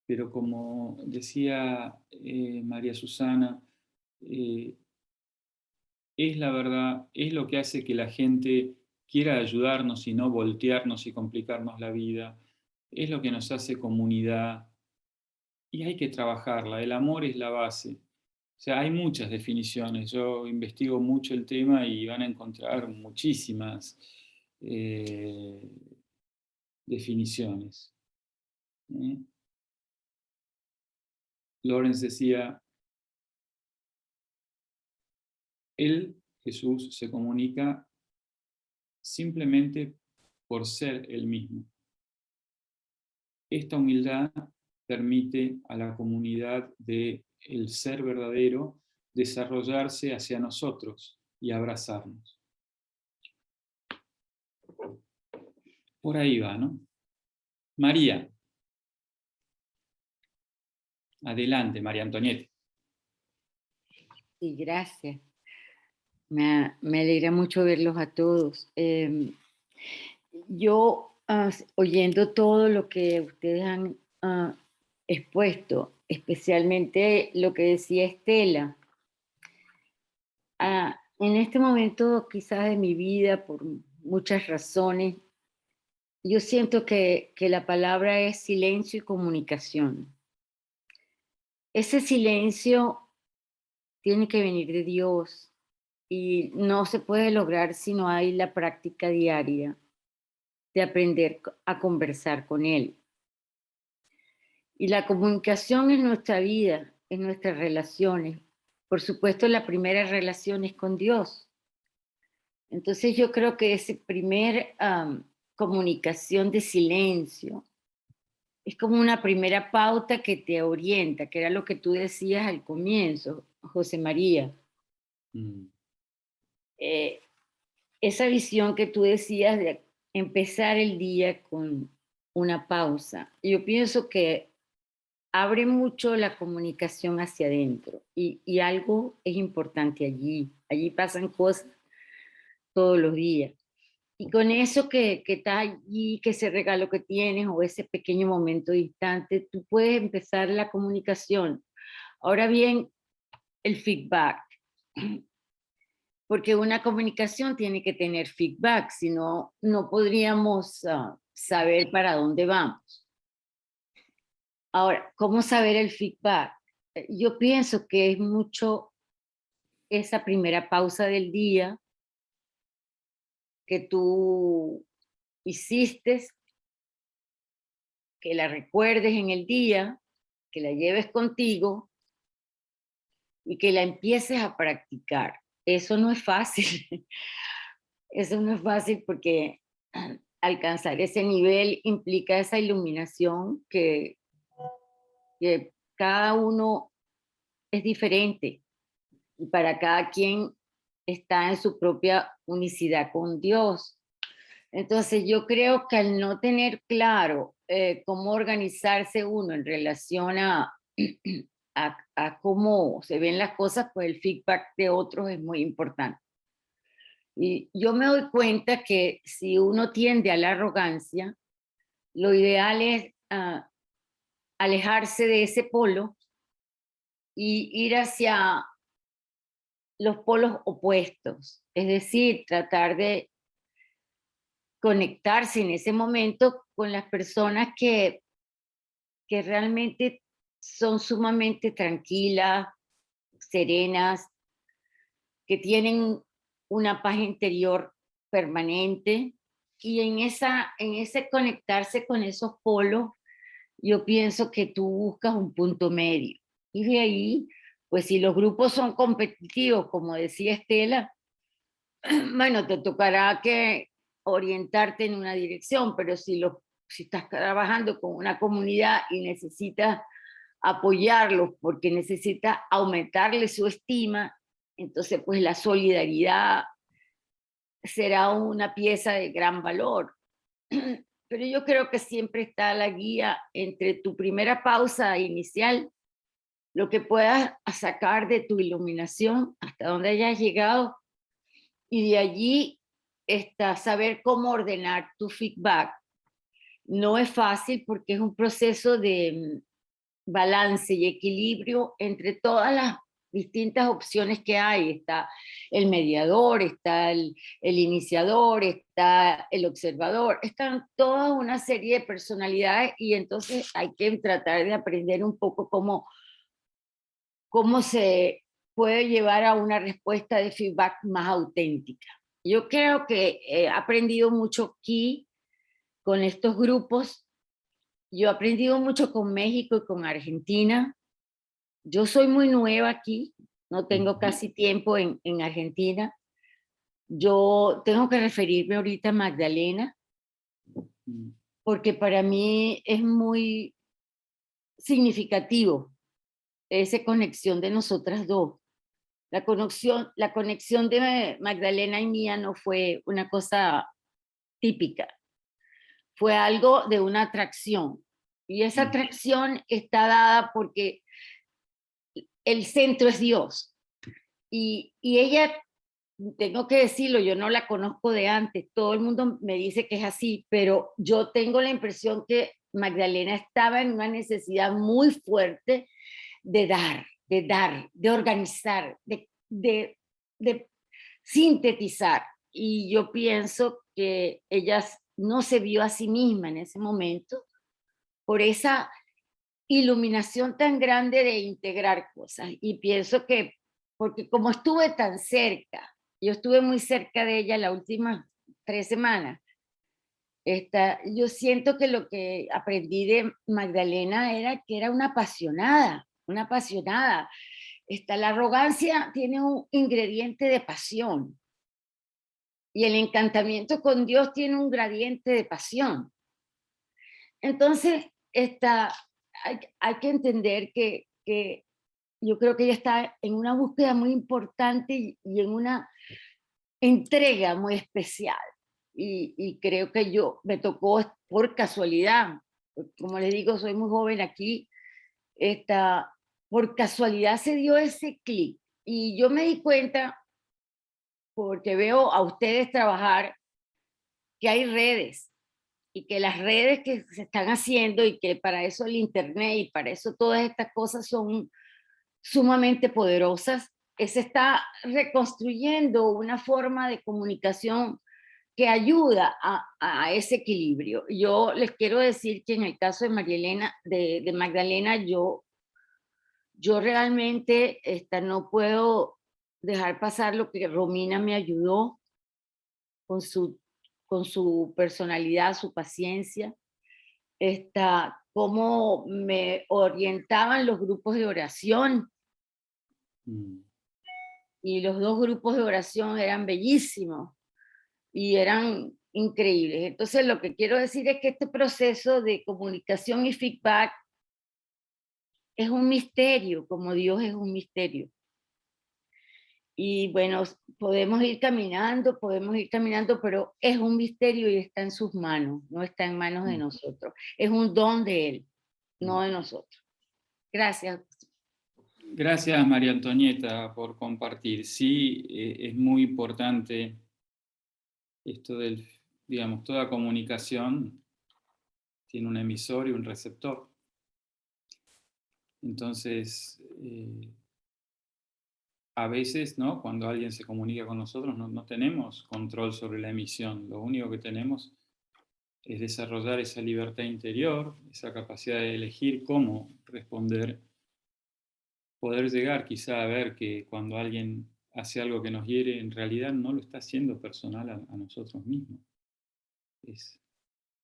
pero como decía María Susana, eh, es la verdad, es lo que hace que la gente quiera ayudarnos y no voltearnos y complicarnos la vida, es lo que nos hace comunidad y hay que trabajarla, el amor es la base. O sea, hay muchas definiciones, yo investigo mucho el tema y van a encontrar muchísimas eh, definiciones. ¿Eh? Lawrence decía, él, Jesús, se comunica simplemente por ser el mismo. Esta humildad permite a la comunidad del ser verdadero desarrollarse hacia nosotros y abrazarnos. Por ahí va, ¿no? María. Adelante, María Antonieta. Sí, gracias. Me alegra mucho verlos a todos. Yo, oyendo todo lo que ustedes han expuesto, especialmente lo que decía Estela, en este momento quizás de mi vida, por muchas razones, yo siento que la palabra es silencio y comunicación. Ese silencio tiene que venir de Dios y no se puede lograr si no hay la práctica diaria de aprender a conversar con Él. Y la comunicación en nuestra vida, en nuestras relaciones. Por supuesto, la primera relación es con Dios. Entonces yo creo que esa primer comunicación de silencio es como una primera pauta que te orienta, que era lo que tú decías al comienzo, José María. Eh, esa visión que tú decías de empezar el día con una pausa. Yo pienso que abre mucho la comunicación hacia adentro y algo es importante allí. Allí pasan cosas todos los días. Y con eso que está allí, que ese regalo que tienes o ese pequeño momento distante, tú puedes empezar la comunicación. Ahora bien, el feedback. Porque una comunicación tiene que tener feedback, si no, no podríamos saber para dónde vamos. Ahora, ¿cómo saber el feedback? Yo pienso que es mucho esa primera pausa del día que tú hiciste, que la recuerdes en el día, que la lleves contigo y que la empieces a practicar. Eso no es fácil. Eso no es fácil porque alcanzar ese nivel implica esa iluminación que cada uno es diferente y para cada quien está en su propia unicidad con Dios. Entonces yo creo que al no tener claro cómo organizarse uno en relación a cómo se ven las cosas, pues el feedback de otros es muy importante. Y yo me doy cuenta que si uno tiende a la arrogancia, lo ideal es alejarse de ese polo y ir hacia los polos opuestos, es decir, tratar de conectarse en ese momento con las personas que realmente son sumamente tranquilas, serenas, que tienen una paz interior permanente, y en ese conectarse con esos polos, yo pienso que tú buscas un punto medio. Y de ahí, pues si los grupos son competitivos, como decía Estela, bueno, te tocará que orientarte en una dirección, pero si estás trabajando con una comunidad y necesitas apoyarlos porque necesitas aumentarle su estima, entonces pues la solidaridad será una pieza de gran valor. Pero yo creo que siempre está la guía entre tu primera pausa inicial, lo que puedas sacar de tu iluminación hasta donde hayas llegado, y de allí está saber cómo ordenar tu feedback. No es fácil porque es un proceso de balance y equilibrio entre todas las distintas opciones que hay. Está el mediador, está el iniciador, está el observador, están toda una serie de personalidades, y entonces hay que tratar de aprender un poco cómo se puede llevar a una respuesta de feedback más auténtica. Yo creo que he aprendido mucho aquí con estos grupos. Yo he aprendido mucho con México y con Argentina. Yo soy muy nueva aquí, no tengo casi tiempo en Argentina. Yo tengo que referirme ahorita a Magdalena, porque para mí es muy significativo esa conexión de nosotras dos. La conexión de Magdalena y mía no fue una cosa típica, fue algo de una atracción. Y esa atracción está dada porque el centro es Dios. Y ella, tengo que decirlo, yo no la conozco de antes, todo el mundo me dice que es así, pero yo tengo la impresión que Magdalena estaba en una necesidad muy fuerte de dar, de organizar, de sintetizar. Y yo pienso que ella no se vio a sí misma en ese momento por esa iluminación tan grande de integrar cosas. Y pienso que, porque como estuve tan cerca, yo estuve muy cerca de ella las últimas 3 semanas, yo siento que lo que aprendí de Magdalena era que era una apasionada, una apasionada. La arrogancia tiene un ingrediente de pasión, y el encantamiento con Dios tiene un gradiente de pasión. Entonces, hay que entender que yo creo que ella está en una búsqueda muy importante y en una entrega muy especial. Y creo que me tocó por casualidad, como les digo, soy muy joven aquí, por casualidad se dio ese clic. Y yo me di cuenta, porque veo a ustedes trabajar, que hay redes, y que las redes que se están haciendo, y que para eso el internet y para eso todas estas cosas son sumamente poderosas, se está reconstruyendo una forma de comunicación que ayuda a ese equilibrio. Yo les quiero decir que en el caso de María Elena, de Magdalena, yo realmente no puedo dejar pasar lo que Romina me ayudó con su personalidad, su paciencia. cómo me orientaban los grupos de oración, y los 2 grupos de oración eran bellísimos y eran increíbles. Entonces, lo que quiero decir es que este proceso de comunicación y feedback es un misterio, como Dios es un misterio. Y bueno, podemos ir caminando, pero es un misterio y está en sus manos, no está en manos de nosotros. Es un don de Él, no de nosotros. Gracias. Gracias, María Antonieta, por compartir. Sí, es muy importante esto del, digamos, toda comunicación tiene un emisor y un receptor. Entonces, a veces, ¿no? Cuando alguien se comunica con nosotros, no tenemos control sobre la emisión. Lo único que tenemos es desarrollar esa libertad interior, esa capacidad de elegir cómo responder, poder llegar quizá a ver que cuando alguien hace algo que nos hiere, en realidad no lo está haciendo personal a nosotros mismos.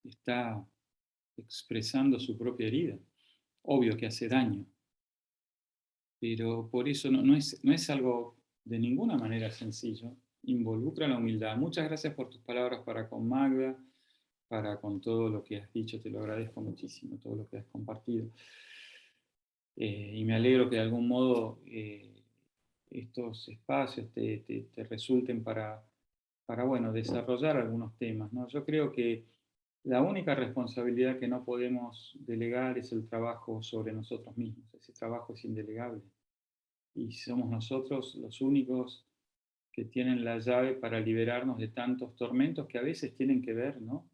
Está expresando su propia herida. Obvio que hace daño, pero por eso no es algo de ninguna manera sencillo. Involucra la humildad. Muchas gracias por tus palabras para con Magda, para con todo lo que has dicho. Te lo agradezco muchísimo, todo lo que has compartido. Y me alegro que de algún modo estos espacios te resulten para bueno, desarrollar algunos temas, ¿no? Yo creo que la única responsabilidad que no podemos delegar es el trabajo sobre nosotros mismos. Ese trabajo es indelegable. Y somos nosotros los únicos que tienen la llave para liberarnos de tantos tormentos que a veces tienen que ver, ¿no?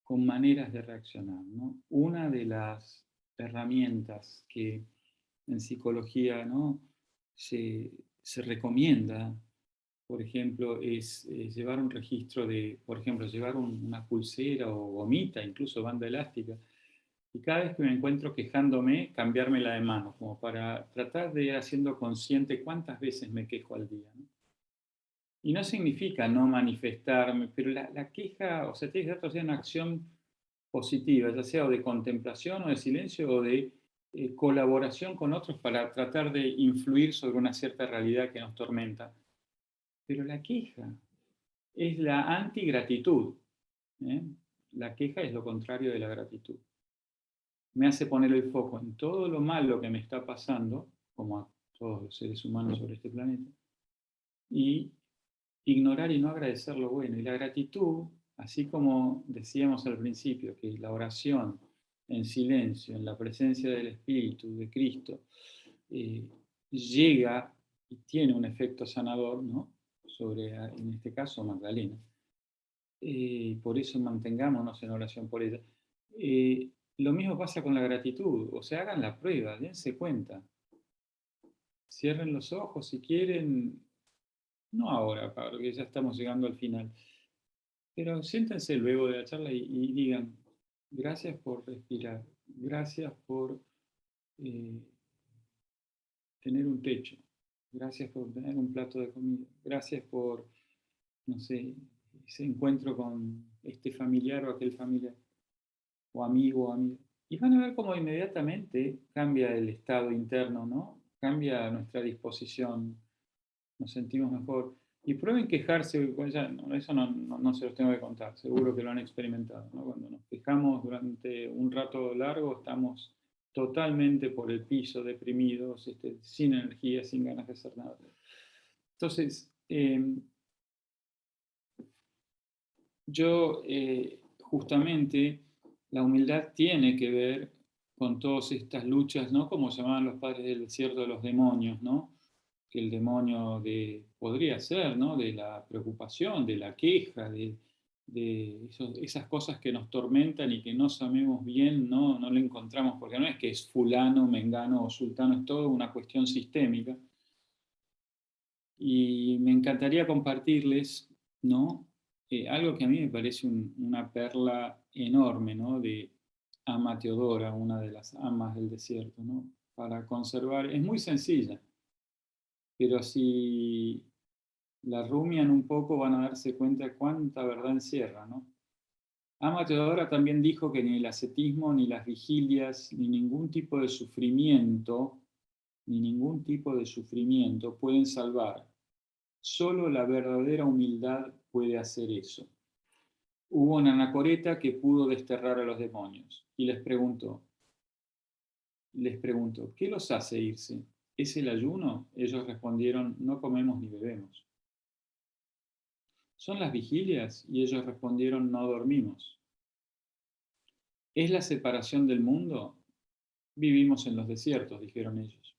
Con maneras de reaccionar, ¿no? Una de las herramientas que en psicología, ¿no? se recomienda, por ejemplo, es llevar un registro de, por ejemplo, llevar una pulsera o gomita, incluso banda elástica, y cada vez que me encuentro quejándome, cambiármela de mano, como para tratar de ir haciendo consciente cuántas veces me quejo al día, ¿no? Y no significa no manifestarme, pero la queja, o sea, tiene que ser una acción positiva, ya sea o de contemplación o de silencio o de colaboración con otros para tratar de influir sobre una cierta realidad que nos tormenta. Pero la queja es la antigratitud, ¿eh? La queja es lo contrario de la gratitud. Me hace poner el foco en todo lo malo que me está pasando, como a todos los seres humanos sobre este planeta, y ignorar y no agradecer lo bueno. Y la gratitud, así como decíamos al principio, que la oración en silencio, en la presencia del Espíritu, de Cristo, llega y tiene un efecto sanador, ¿no? Sobre, en este caso, Magdalena. Por eso mantengámonos en oración por ella. Lo mismo pasa con la gratitud, o sea, hagan la prueba, dense cuenta. Cierren los ojos si quieren, no ahora, porque ya estamos llegando al final, pero siéntense luego de la charla y digan, gracias por respirar, gracias por tener un techo, gracias por tener un plato de comida, gracias por, no sé, ese encuentro con este familiar o aquel familiar, o amigo o amiga. Y van a ver cómo inmediatamente cambia el estado interno, ¿no? Cambia nuestra disposición, nos sentimos mejor. Y prueben quejarse, pues ya, eso no se los tengo que contar, seguro que lo han experimentado, ¿no? Cuando nos quejamos durante un rato largo, estamos totalmente por el piso, deprimidos, sin energía, sin ganas de hacer nada. Entonces, yo justamente la humildad tiene que ver con todas estas luchas, ¿no? Como llamaban los padres del desierto de los demonios, ¿no? Que el demonio podría ser, ¿no? De la preocupación, de la queja, de esas cosas que nos tormentan y que no sabemos bien, no le encontramos, porque no es que es fulano, mengano o sultano, es todo una cuestión sistémica. Y me encantaría compartirles, ¿no? Algo que a mí me parece una perla enorme, ¿no? De Ama Teodora, una de las amas del desierto, ¿no? Para conservar, es muy sencilla, pero si la rumian un poco van a darse cuenta cuánta verdad encierra, ¿no? Ama Teodora también dijo que ni el ascetismo, ni las vigilias, ni ningún tipo de sufrimiento, pueden salvar. Solo la verdadera humildad puede hacer eso. Hubo una anacoreta que pudo desterrar a los demonios y les preguntó, ¿qué los hace irse? ¿Es el ayuno? Ellos respondieron, no comemos ni bebemos. ¿Son las vigilias? Y ellos respondieron, no dormimos. ¿Es la separación del mundo? Vivimos en los desiertos, dijeron ellos.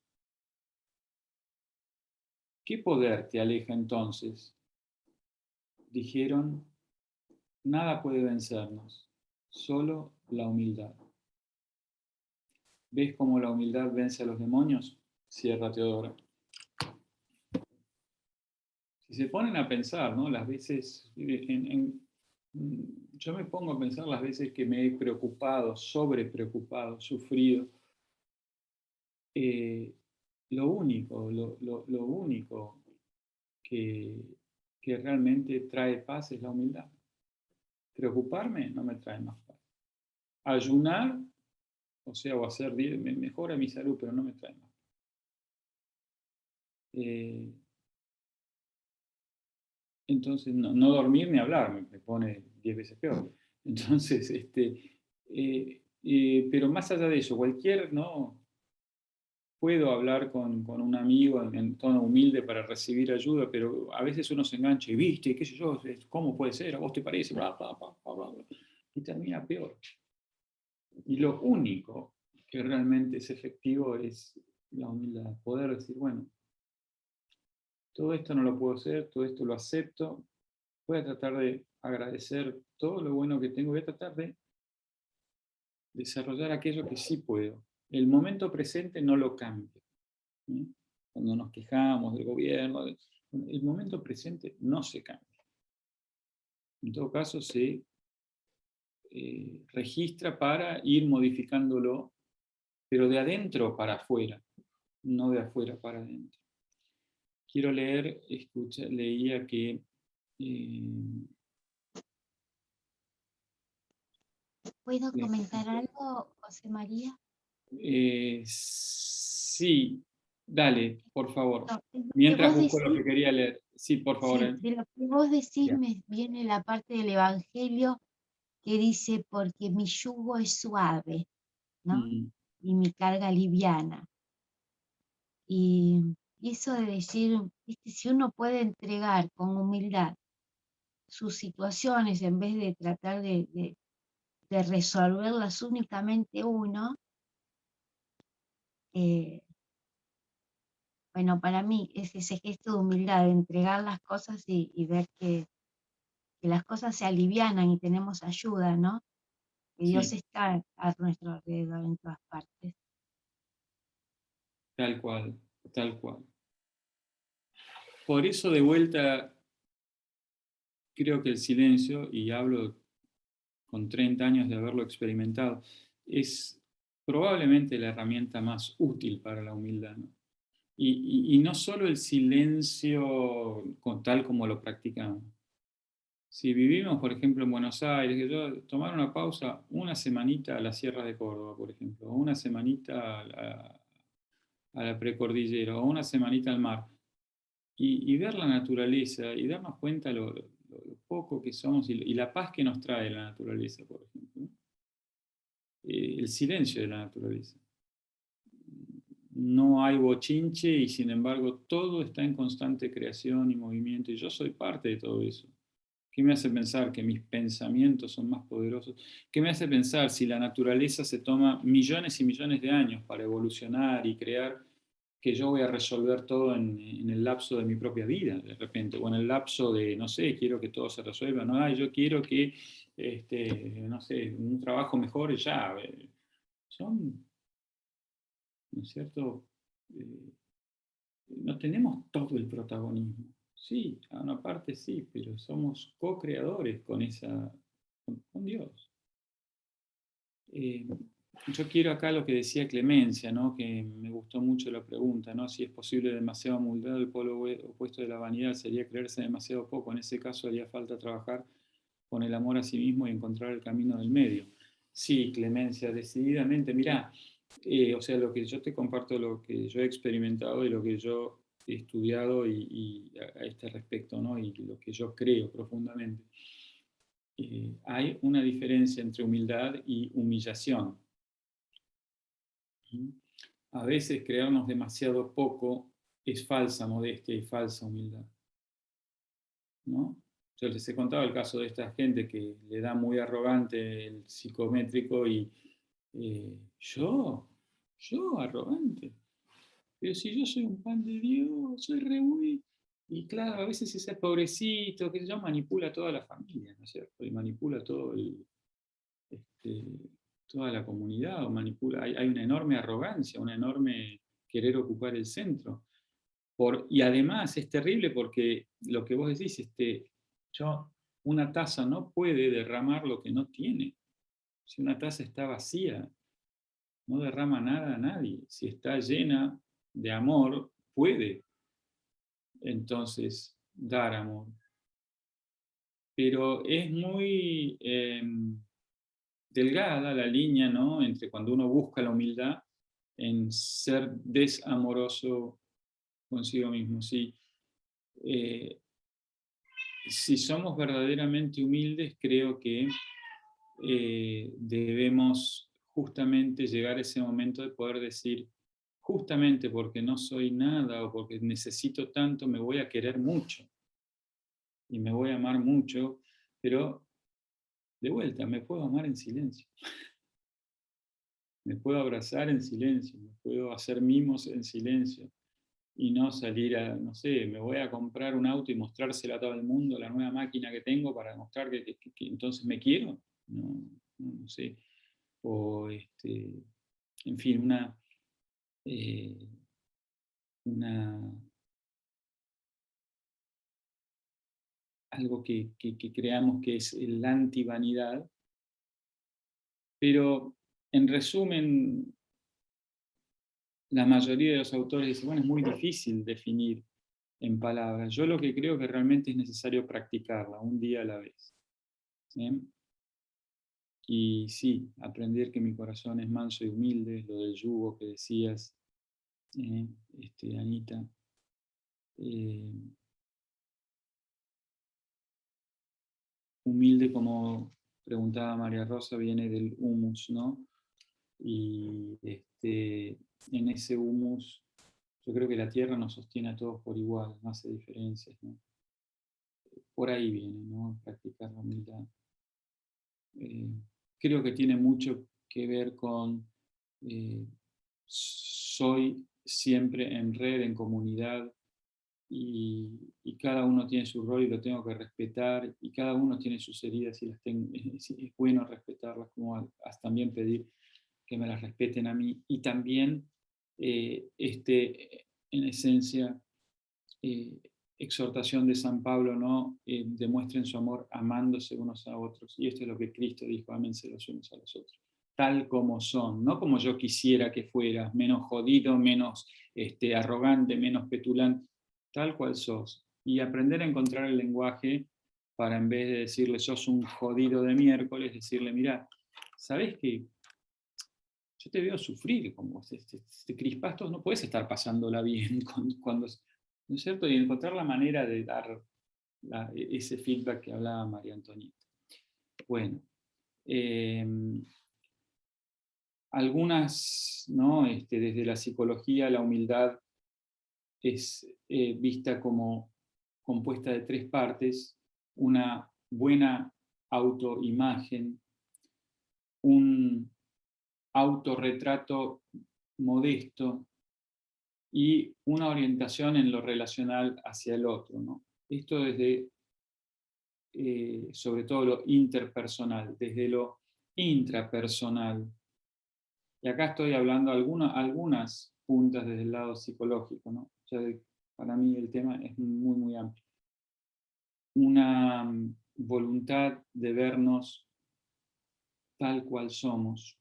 ¿Qué poder te aleja entonces? Dijeron, nada puede vencernos, solo la humildad. ¿Ves cómo la humildad vence a los demonios? Cierra Teodora. Si se ponen a pensar, ¿no? Las veces, yo me pongo a pensar las veces que me he preocupado, sobrepreocupado, sufrido. Lo único que realmente trae paz es la humildad. Preocuparme no me trae más paz. Ayunar, o hacer bien, me mejora mi salud, pero no me trae más paz. Entonces, no dormir ni hablar, me pone 10 veces peor. Entonces, pero más allá de eso, puedo hablar con un amigo en tono humilde para recibir ayuda, pero a veces uno se engancha y viste, qué sé yo, ¿cómo puede ser? ¿A vos te parece? Bla, bla, bla, bla, bla, y termina peor. Y lo único que realmente es efectivo es la humildad, poder decir, bueno, todo esto no lo puedo hacer, todo esto lo acepto, voy a tratar de agradecer todo lo bueno que tengo, voy a tratar de desarrollar aquello que sí puedo. El momento presente no lo cambio. Cuando nos quejamos del gobierno, el momento presente no se cambia. En todo caso, se registra para ir modificándolo, pero de adentro para afuera, no de afuera para adentro. Quiero leer, leía que ¿Puedo comentar algo, José María? Sí, dale, por favor. No, Mientras busco lo que quería leer. Sí, por favor. Sí, de lo que vos decís me viene la parte del Evangelio que dice, porque mi yugo es suave, ¿no? Y mi carga liviana. Y eso de decir, ¿viste? Si uno puede entregar con humildad sus situaciones en vez de tratar de resolverlas únicamente uno, bueno, para mí es ese gesto de humildad, de entregar las cosas y ver que las cosas se alivianan y tenemos ayuda, ¿no? Que Dios está a nuestro alrededor en todas partes. Tal cual, tal cual. Por eso de vuelta, creo que el silencio, y hablo con 30 años de haberlo experimentado, es probablemente la herramienta más útil para la humildad, ¿no? Y no solo el silencio tal como lo practicamos. Si vivimos, por ejemplo, en Buenos Aires, tomar una pausa una semanita a la Sierra de Córdoba, por ejemplo, o una semanita a la precordillera, o una semanita al mar, y ver la naturaleza y darnos cuenta lo poco que somos y la paz que nos trae la naturaleza, por ejemplo. El silencio de la naturaleza. No hay bochinche y sin embargo todo está en constante creación y movimiento y yo soy parte de todo eso. ¿Qué me hace pensar que mis pensamientos son más poderosos? ¿Qué me hace pensar si la naturaleza se toma millones y millones de años para evolucionar y crear, que yo voy a resolver todo en el lapso de mi propia vida, de repente, o en el lapso de, no sé, quiero que todo se resuelva, no, yo quiero que, no sé, un trabajo mejor ya. Son, ¿no es cierto? No tenemos todo el protagonismo. Sí, a una parte sí, pero somos co-creadores con Dios. Yo quiero acá lo que decía Clemencia, ¿no? Que me gustó mucho la pregunta, ¿no? Si es posible demasiada humildad, el polo opuesto de la vanidad sería creerse demasiado poco. En ese caso haría falta trabajar con el amor a sí mismo y encontrar el camino del medio. Sí, Clemencia, decididamente. Mirá, o sea, lo que yo te comparto, lo que yo he experimentado y lo que yo he estudiado y a este respecto, ¿no? Y lo que yo creo profundamente. Hay una diferencia entre humildad y humillación. A veces creernos demasiado poco es falsa modestia y falsa humildad, ¿no? Yo les he contado el caso de esta gente que le da muy arrogante el psicométrico y yo arrogante, pero si yo soy un pan de Dios, soy re muy... Y claro, a veces ese pobrecito que yo manipula a toda la familia, ¿no es cierto? Y manipula todo toda la comunidad, o manipula, hay una enorme arrogancia, una enorme querer ocupar el centro. Y además es terrible porque lo que vos decís, una taza no puede derramar lo que no tiene. Si una taza está vacía, no derrama nada a nadie. Si está llena de amor, puede entonces dar amor. Pero es muy delgada la línea, ¿no?, entre cuando uno busca la humildad en ser desamoroso consigo mismo. Si somos verdaderamente humildes, creo que debemos justamente llegar a ese momento de poder decir, justamente porque no soy nada o porque necesito tanto, me voy a querer mucho y me voy a amar mucho, pero de vuelta, me puedo amar en silencio. Me puedo abrazar en silencio, me puedo hacer mimos en silencio y no salir no sé, me voy a comprar un auto y mostrárselo a todo el mundo, la nueva máquina que tengo para demostrar que entonces me quiero. No sé. O, en fin, algo que creamos que es la antivanidad, pero en resumen, la mayoría de los autores dicen, bueno, es muy difícil definir en palabras. Yo lo que creo que realmente es necesario practicarla, un día a la vez. ¿Bien? Y sí, aprender que mi corazón es manso y humilde, lo del yugo que decías, Anita. Humilde, como preguntaba María Rosa, viene del humus, ¿no? Y en ese humus, yo creo que la tierra nos sostiene a todos por igual, no hace diferencias, ¿no? Por ahí viene, ¿no? Practicar la humildad. Creo que tiene mucho que ver con soy siempre en red, en comunidad, y cada uno tiene su rol y lo tengo que respetar, y cada uno tiene sus heridas y las tengo, es bueno respetarlas, como también pedir que me las respeten a mí, y también en esencia, exhortación de San Pablo, ¿no? Demuestren su amor amándose unos a otros, y esto es lo que Cristo dijo, ámense los unos a los otros, tal como son, no como yo quisiera que fueras, menos jodido, menos arrogante, menos petulante, tal cual sos, y aprender a encontrar el lenguaje para, en vez de decirle sos un jodido de miércoles, decirle, mirá, ¿sabés qué? Yo te veo sufrir, como te crispas, no puedes estar pasándola bien cuando ¿no es cierto? Y encontrar la manera de dar ese feedback que hablaba María Antonieta. Bueno, algunas, ¿no? Desde la psicología, la humildad es vista como compuesta de 3 partes: una buena autoimagen, un autorretrato modesto y una orientación en lo relacional hacia el otro, ¿no? Esto desde, sobre todo lo interpersonal, desde lo intrapersonal. Y acá estoy hablando algunas puntas desde el lado psicológico, ¿no? Para mí el tema es muy, muy amplio. Una voluntad de vernos tal cual somos.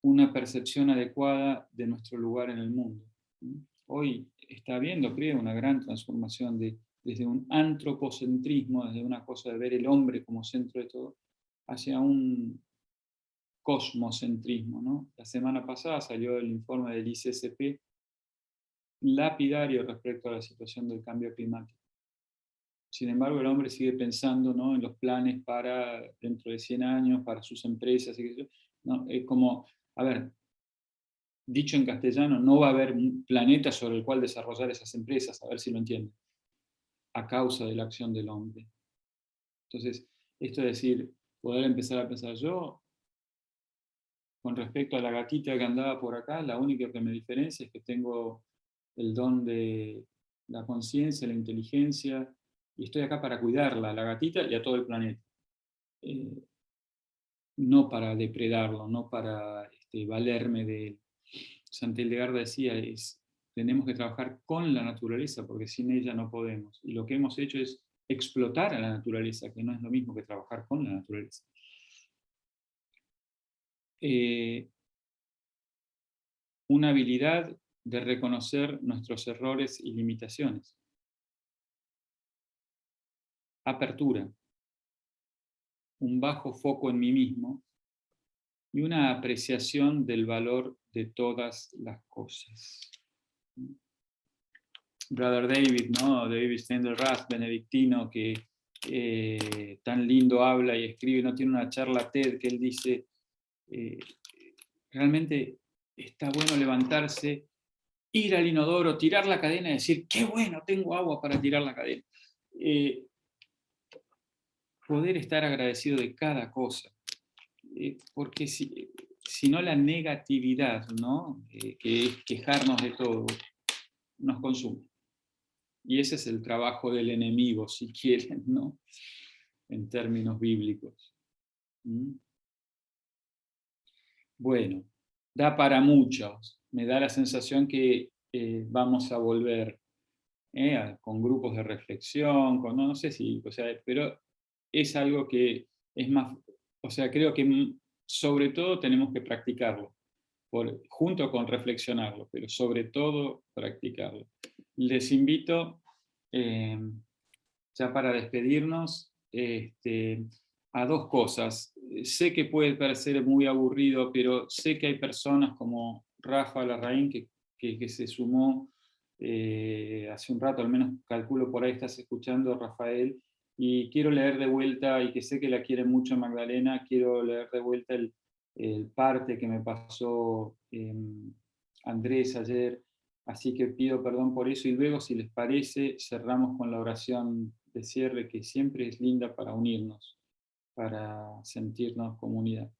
Una percepción adecuada de nuestro lugar en el mundo. Hoy está habiendo, creo, una gran transformación de desde un antropocentrismo, desde una cosa de ver el hombre como centro de todo, hacia un cosmocentrismo, ¿no? La semana pasada salió el informe del ICCP lapidario respecto a la situación del cambio climático. Sin embargo, el hombre sigue pensando, ¿no?, en los planes para dentro de 100 años, para sus empresas, ¿no? Es como, a ver, dicho en castellano, no va a haber un planeta sobre el cual desarrollar esas empresas, a ver si lo entienden, a causa de la acción del hombre. Entonces, esto es decir, poder empezar a pensar yo, con respecto a la gatita que andaba por acá, la única que me diferencia es que tengo el don de la conciencia, la inteligencia, y estoy acá para cuidarla, a la gatita y a todo el planeta. No para depredarlo, no para valerme de él. Santeldegarda decía, tenemos que trabajar con la naturaleza, porque sin ella no podemos. Y lo que hemos hecho es explotar a la naturaleza, que no es lo mismo que trabajar con la naturaleza. Una habilidad de reconocer nuestros errores y limitaciones. Apertura. Un bajo foco en mí mismo y una apreciación del valor de todas las cosas. Brother David, ¿no? David Steindl-Rast, benedictino, que tan lindo habla y escribe, no tiene una charla TED que él dice, realmente está bueno levantarse, ir al inodoro, tirar la cadena y decir, qué bueno, tengo agua para tirar la cadena. Poder estar agradecido de cada cosa. Porque si no, la negatividad, ¿no? Que es quejarnos de todo, nos consume. Y ese es el trabajo del enemigo, si quieren, ¿no? En términos bíblicos. Bueno, da para muchos. Me da la sensación que vamos a volver con grupos de reflexión, no sé si, o sea, pero es algo que es más, o sea, creo que sobre todo tenemos que practicarlo, junto con reflexionarlo, pero sobre todo practicarlo. Les invito, ya para despedirnos, a dos cosas. Sé que puede parecer muy aburrido, pero sé que hay personas como Rafa Larraín que se sumó hace un rato, al menos calculo por ahí estás escuchando, Rafael, y quiero leer de vuelta, y que sé que la quiere mucho Magdalena, quiero leer de vuelta el parte que me pasó Andrés ayer, así que pido perdón por eso, y luego, si les parece, cerramos con la oración de cierre, que siempre es linda para unirnos, para sentirnos comunidad.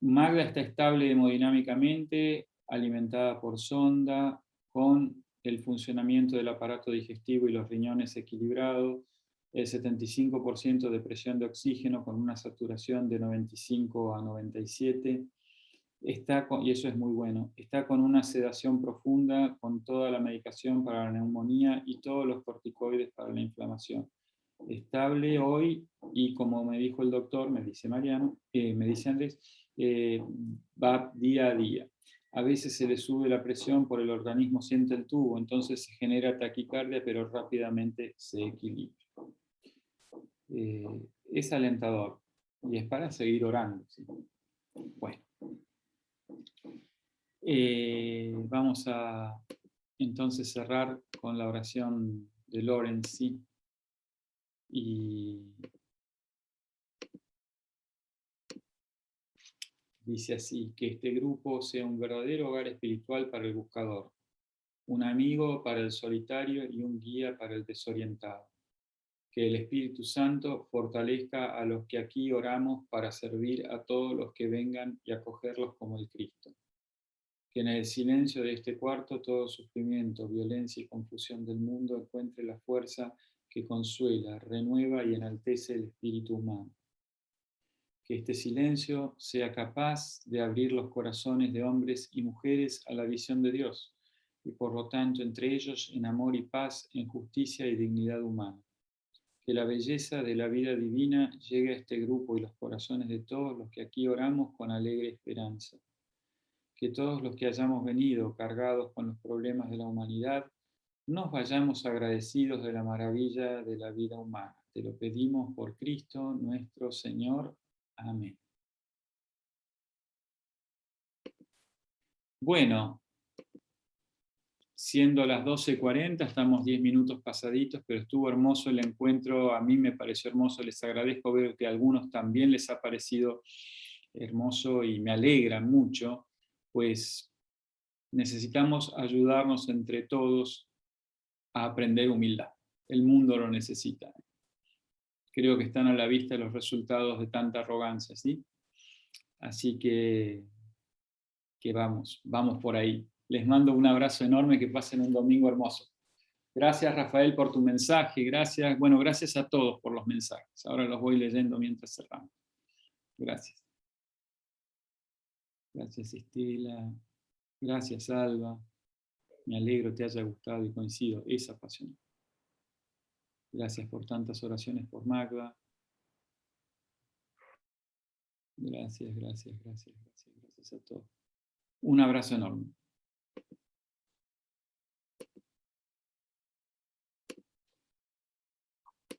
Magda está estable hemodinámicamente, alimentada por sonda, con el funcionamiento del aparato digestivo y los riñones equilibrados, el 75% de presión de oxígeno con una saturación de 95 a 97, y eso es muy bueno, está con una sedación profunda, con toda la medicación para la neumonía y todos los corticoides para la inflamación. Estable hoy, y como me dijo el doctor, me dice Mariano, me dice Andrés, va día a día. A veces se le sube la presión por el organismo, siente el tubo, entonces se genera taquicardia, pero rápidamente se equilibra. Es alentador y es para seguir orando, ¿sí? Bueno, vamos a entonces cerrar con la oración de Lorenz, ¿sí? Y dice así: que este grupo sea un verdadero hogar espiritual para el buscador, un amigo para el solitario y un guía para el desorientado. Que el Espíritu Santo fortalezca a los que aquí oramos para servir a todos los que vengan y acogerlos como el Cristo. Que en el silencio de este cuarto todo sufrimiento, violencia y confusión del mundo encuentre la fuerza que consuela, renueva y enaltece el espíritu humano. Que este silencio sea capaz de abrir los corazones de hombres y mujeres a la visión de Dios, y por lo tanto entre ellos en amor y paz, en justicia y dignidad humana. Que la belleza de la vida divina llegue a este grupo y los corazones de todos los que aquí oramos con alegre esperanza. Que todos los que hayamos venido cargados con los problemas de la humanidad nos vayamos agradecidos de la maravilla de la vida humana. Te lo pedimos por Cristo nuestro Señor. Amén. Bueno, siendo las 12:40, estamos 10 minutos pasaditos, pero estuvo hermoso el encuentro, a mí me pareció hermoso, les agradezco, veo que a algunos también les ha parecido hermoso y me alegra mucho, pues necesitamos ayudarnos entre todos a aprender humildad. El mundo lo necesita. Creo que están a la vista los resultados de tanta arrogancia, ¿sí? Así que vamos por ahí. Les mando un abrazo enorme, que pasen un domingo hermoso. Gracias, Rafael, por tu mensaje. Gracias, bueno, gracias a todos por los mensajes. Ahora los voy leyendo mientras cerramos. Gracias. Gracias, Estela. Gracias, Alba. Me alegro te haya gustado y coincido. Es apasionante. Gracias por tantas oraciones por Magda. Gracias a todos. Un abrazo enorme.